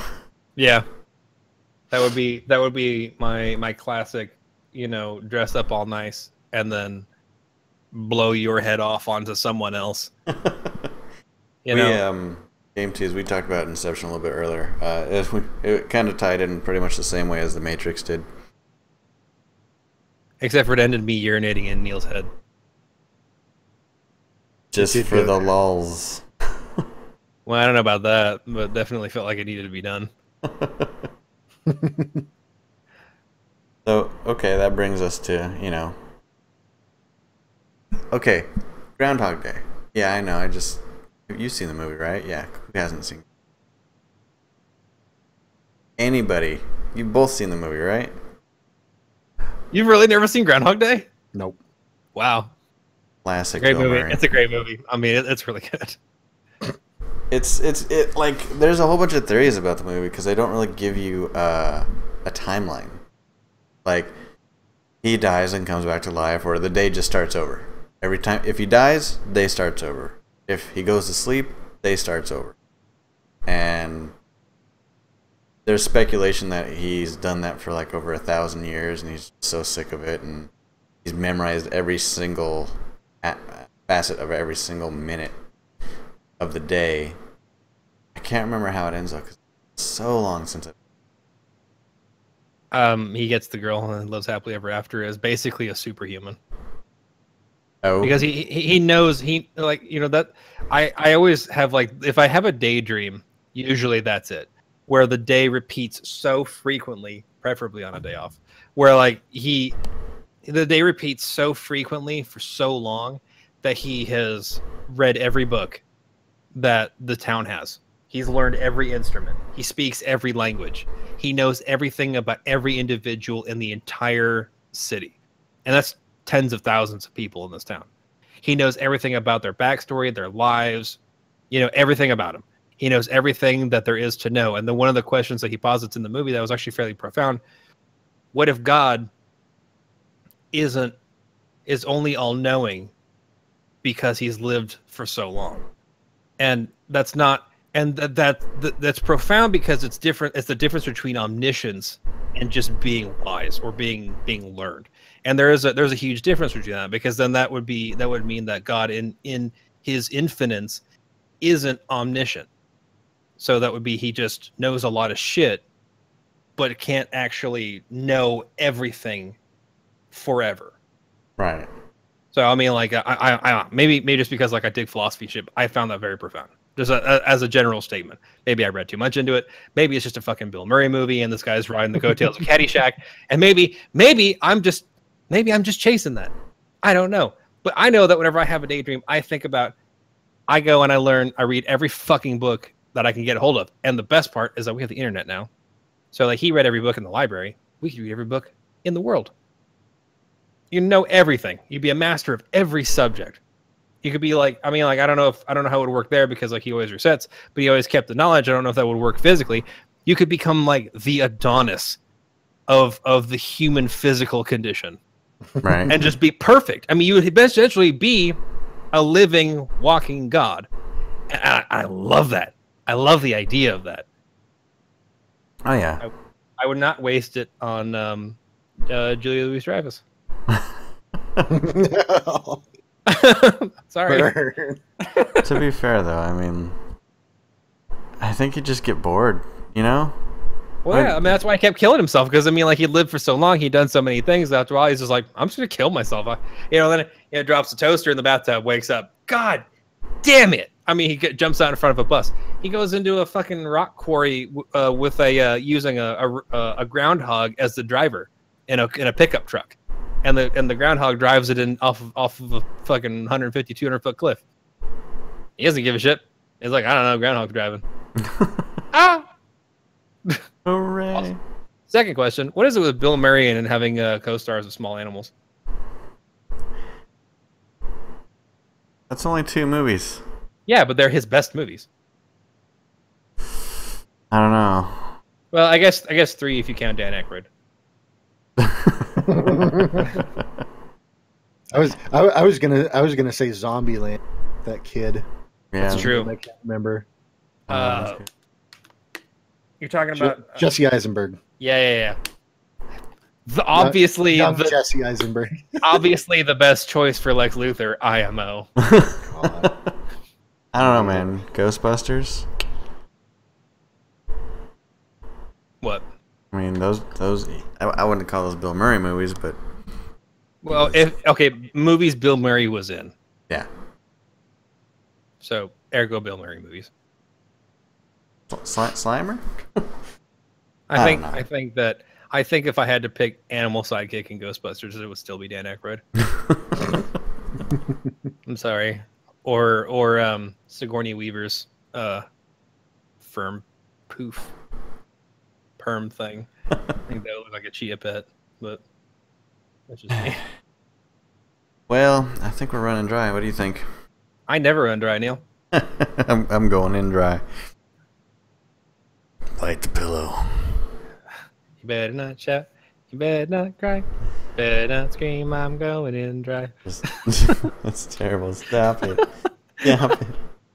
Yeah, that would be my classic, you know, dress up all nice and then blow your head off onto someone else. You know, Game 2, as we talked about Inception a little bit earlier, it kind of tied in pretty much the same way as The Matrix did. except for it ended me urinating in Neil's head. Just did for go the there. lulls. Well, I don't know about that, but definitely felt like it needed to be done. So, okay, that brings us to, you know. Okay, Groundhog Day. Yeah, I know, you've seen the movie, right? Yeah, who hasn't seen it? Anybody. You've both seen the movie, right? You've really never seen Groundhog Day? Nope. Wow, Classic great Bill movie. Murray. It's a great movie. I mean, it's really good. It like there's a whole bunch of theories about the movie because they don't really give you a timeline. Like he dies and comes back to life, or the day just starts over. Every time, if he dies, day starts over. If he goes to sleep, day starts over. And there's speculation that he's done that for like over 1,000 years, and he's so sick of it, and he's memorized every single facet of every single minute of the day. I can't remember how it ends up because it's so long since He gets the girl and lives happily ever after as basically a superhuman. Oh, Because he knows like, you know, that I always have like, if I have a daydream, usually that's it, where the day repeats so frequently, preferably on a day off, where like the day repeats so frequently for so long that he has read every book that the town has. He's learned every instrument. He speaks every language. He knows everything about every individual in the entire city. And that's tens of thousands of people in this town. He knows everything about their backstory, their lives, you know, everything about them. He knows everything that there is to know. And then one of the questions that he posits in the movie that was actually fairly profound: what if God is only all-knowing because he's lived for so long? And that's not, and that's profound because it's different. It's the difference between omniscience and just being wise or being learned. And there's a huge difference between that, because then that would mean that God in his infinite isn't omniscient. So that would be he just knows a lot of shit, but can't actually know everything forever. right. So I mean, like, I maybe just because like I dig philosophy shit, I found that very profound. Just as a general statement. Maybe I read too much into it. Maybe it's just a fucking Bill Murray movie, and this guy's riding the coattails of Caddyshack. And maybe I'm just chasing that. I don't know, but I know that whenever I have a daydream, I think about. I go and I read every fucking book that I can get a hold of. And the best part is that we have the internet now. So like he read every book in the library. We could read every book in the world. You know everything. You'd be a master of every subject. You could be like, I mean, like, I don't know how it would work there, because like he always resets, but he always kept the knowledge. I don't know if that would work physically. You could become like the Adonis of the human physical condition. Right. And just be perfect. I mean, you would essentially be a living, walking God. And I love that. I love the idea of that. Oh yeah. I would not waste it on Julia Louis-Dreyfus. Sorry. To be fair, though, I mean, I think you just get bored, you know? Well, yeah, I mean, that's why he kept killing himself, because, I mean, like, he lived for so long, he'd done so many things, after a while, he's just like, I'm just gonna kill myself. Then drops the toaster in the bathtub, wakes up, God damn it! I mean, he jumps out in front of a bus. He goes into a fucking rock quarry with using a groundhog as the driver in a pickup truck, and the groundhog drives it in off of a fucking 150, 200-foot cliff. He doesn't give a shit. He's like, I don't know, groundhog driving. Ah! Hooray. Awesome. Second question: what is it with Bill Murray and having co-stars of small animals? That's only 2 movies. Yeah, but they're his best movies. I don't know. Well, I guess 3 if you count Dan Aykroyd. I was gonna say Zombieland. That kid. Yeah, That's true. I can't remember. You're talking about Jesse Eisenberg. Yeah. Obviously, young Jesse Eisenberg. obviously the best choice for Lex Luthor, IMO. God. I don't know, man. Ghostbusters? What? I mean, those I wouldn't call those Bill Murray movies, but Well, movies Bill Murray was in. yeah. So, ergo Bill Murray movies. Slimer? I think if I had to pick animal sidekick in Ghostbusters, it would still be Dan Aykroyd. I'm sorry. Or Sigourney Weaver's perm thing. I think that looked like a chia pet, but that's just me. Well, I think we're running dry. What do you think? I never run dry, Neil. I'm going in dry. Bite the pillow. You better not shout. You better not cry. You better not scream. I'm going in dry. That's terrible. Stop it. Stop it.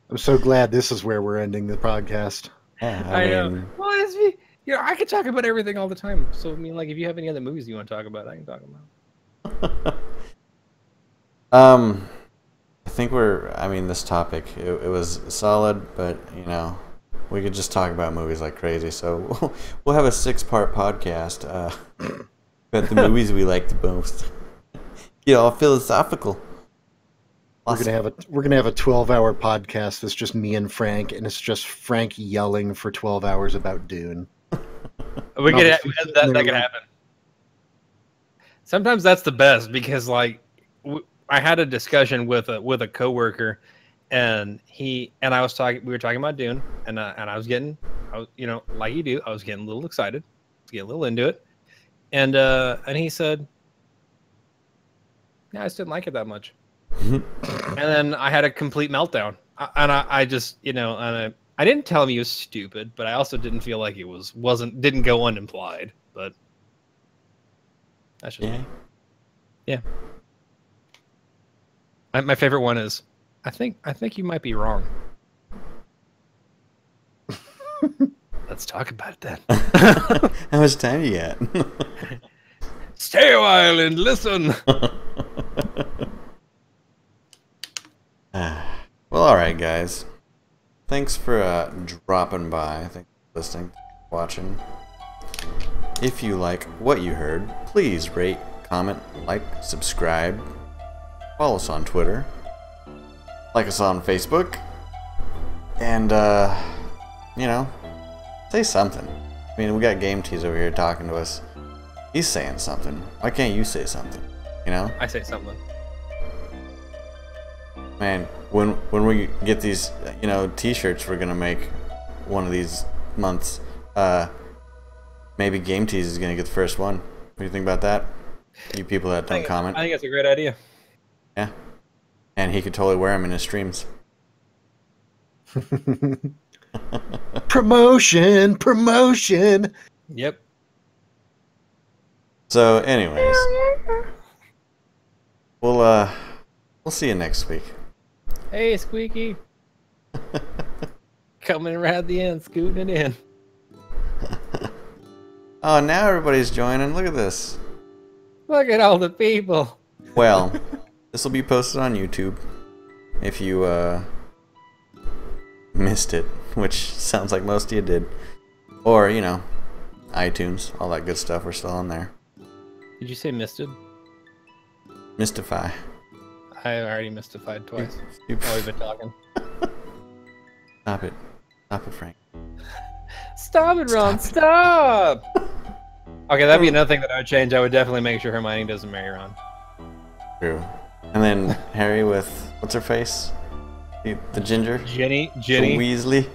I'm so glad this is where we're ending the podcast. Yeah, I know. Well, I could talk about everything all the time. So, I mean, like, if you have any other movies you want to talk about, I can talk about. I think this topic, it was solid, but, we could just talk about movies like crazy. So we'll have a 6-part podcast about the movies we like the most. Get all philosophical. Awesome. We're gonna have a 12-hour podcast that's just me and Frank, and it's just Frank yelling for 12 hours about Dune. That could happen. Sometimes that's the best, because like I had a discussion with a coworker, and we were talking about Dune, and I was getting, like you do, I was getting a little excited, getting a little into it, and he said, "Yeah, I just didn't like it that much." And then I had a complete meltdown, and I just, I didn't tell him he was stupid, but I also didn't feel like it didn't go unimplied. But that's just yeah. My favorite one is, I think you might be wrong. Let's talk about it then. How much time you got? Stay a while and listen. Well, all right, guys. Thanks for dropping by. Thanks for listening, watching. If you like what you heard, please rate, comment, like, subscribe. Follow us on Twitter. Like us on Facebook. And, say something. I mean, we got Game Tease over here talking to us. He's saying something. Why can't you say something? I say something. Man, when we get these, t-shirts we're gonna make one of these months, maybe Game Tease is gonna get the first one. What do you think about that? You people that don't comment. I think it's a great idea. Yeah. And he could totally wear them in his streams. Promotion. Yep. So, anyways, we'll see you next week. Hey, Squeaky. Coming around the end, scooting it in. Oh, now everybody's joining. Look at this. Look at all the people. Well, this will be posted on YouTube if you missed it, which sounds like most of you did. Or, you know, iTunes, all that good stuff. We're still on there. Did you say misted? Mystify. I already mystified twice. Stupid. While we've been talking. Stop it. Stop it, Frank. Stop it, Ron. Stop! Okay, that'd be another thing that I would change. I would definitely make sure Hermione doesn't marry Ron. True. And then Harry with, what's her face? The ginger? Ginny? The Weasley?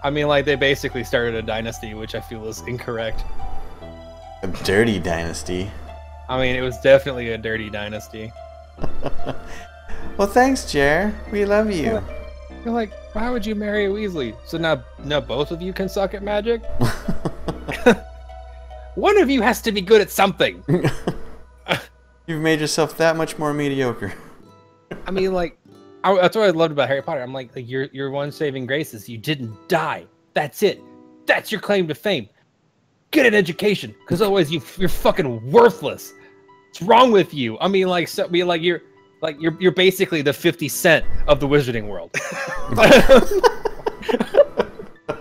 I mean, like, they basically started a dynasty, which I feel is incorrect. A dirty dynasty. I mean, it was definitely a dirty dynasty. Well, thanks, Jer. We love you. You're like, why would you marry a Weasley? So now both of you can suck at magic? One of you has to be good at something. You've made yourself that much more mediocre. I mean, like, that's what I loved about Harry Potter. I'm like your one saving grace is you didn't die. That's it. That's your claim to fame. Get an education, because otherwise you're fucking worthless. What's wrong with you? I mean, like, you're basically the 50 Cent of the wizarding world.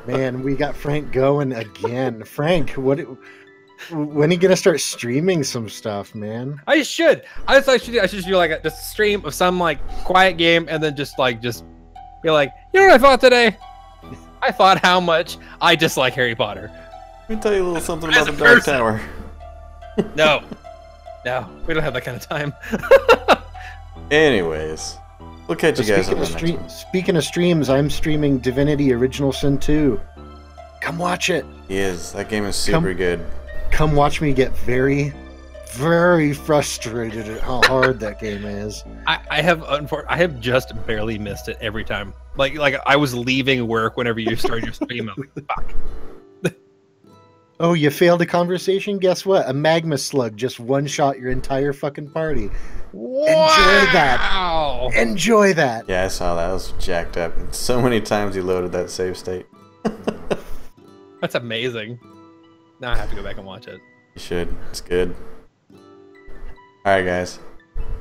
Man, we got Frank going again. Frank, when are you gonna start streaming some stuff, man? I should. I should do like a stream of some like quiet game, and then just be like, you know what I thought today? I thought how much I dislike Harry Potter. Let me tell you a little something about the Dark Tower. No, we don't have that kind of time. Anyways, we'll catch you guys on the next one. Speaking of streams, I'm streaming Divinity Original Sin 2. Come watch it. He is. That game is super good. Come watch me get very, very frustrated at how hard that game is. I have just barely missed it every time. Like I was leaving work whenever you started your stream. I'm like, fuck. Oh, you failed a conversation? Guess what? A magma slug just one-shot your entire fucking party. Wow. Enjoy that. Enjoy that. Yeah, I saw that. It was jacked up. So many times he loaded that save state. That's amazing. Now I have to go back and watch it. You should. It's good. Alright, guys.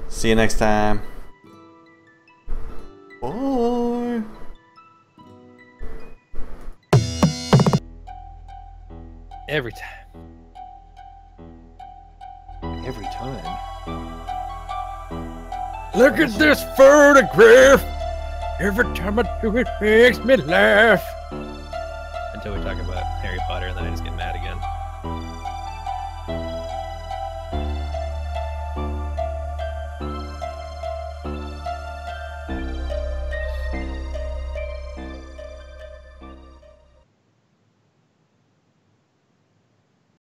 See you next time. Bye. Every time. Every time. Look at this photograph. Every time I do it makes me laugh. Until we talk about Harry Potter, and then I just get mad again.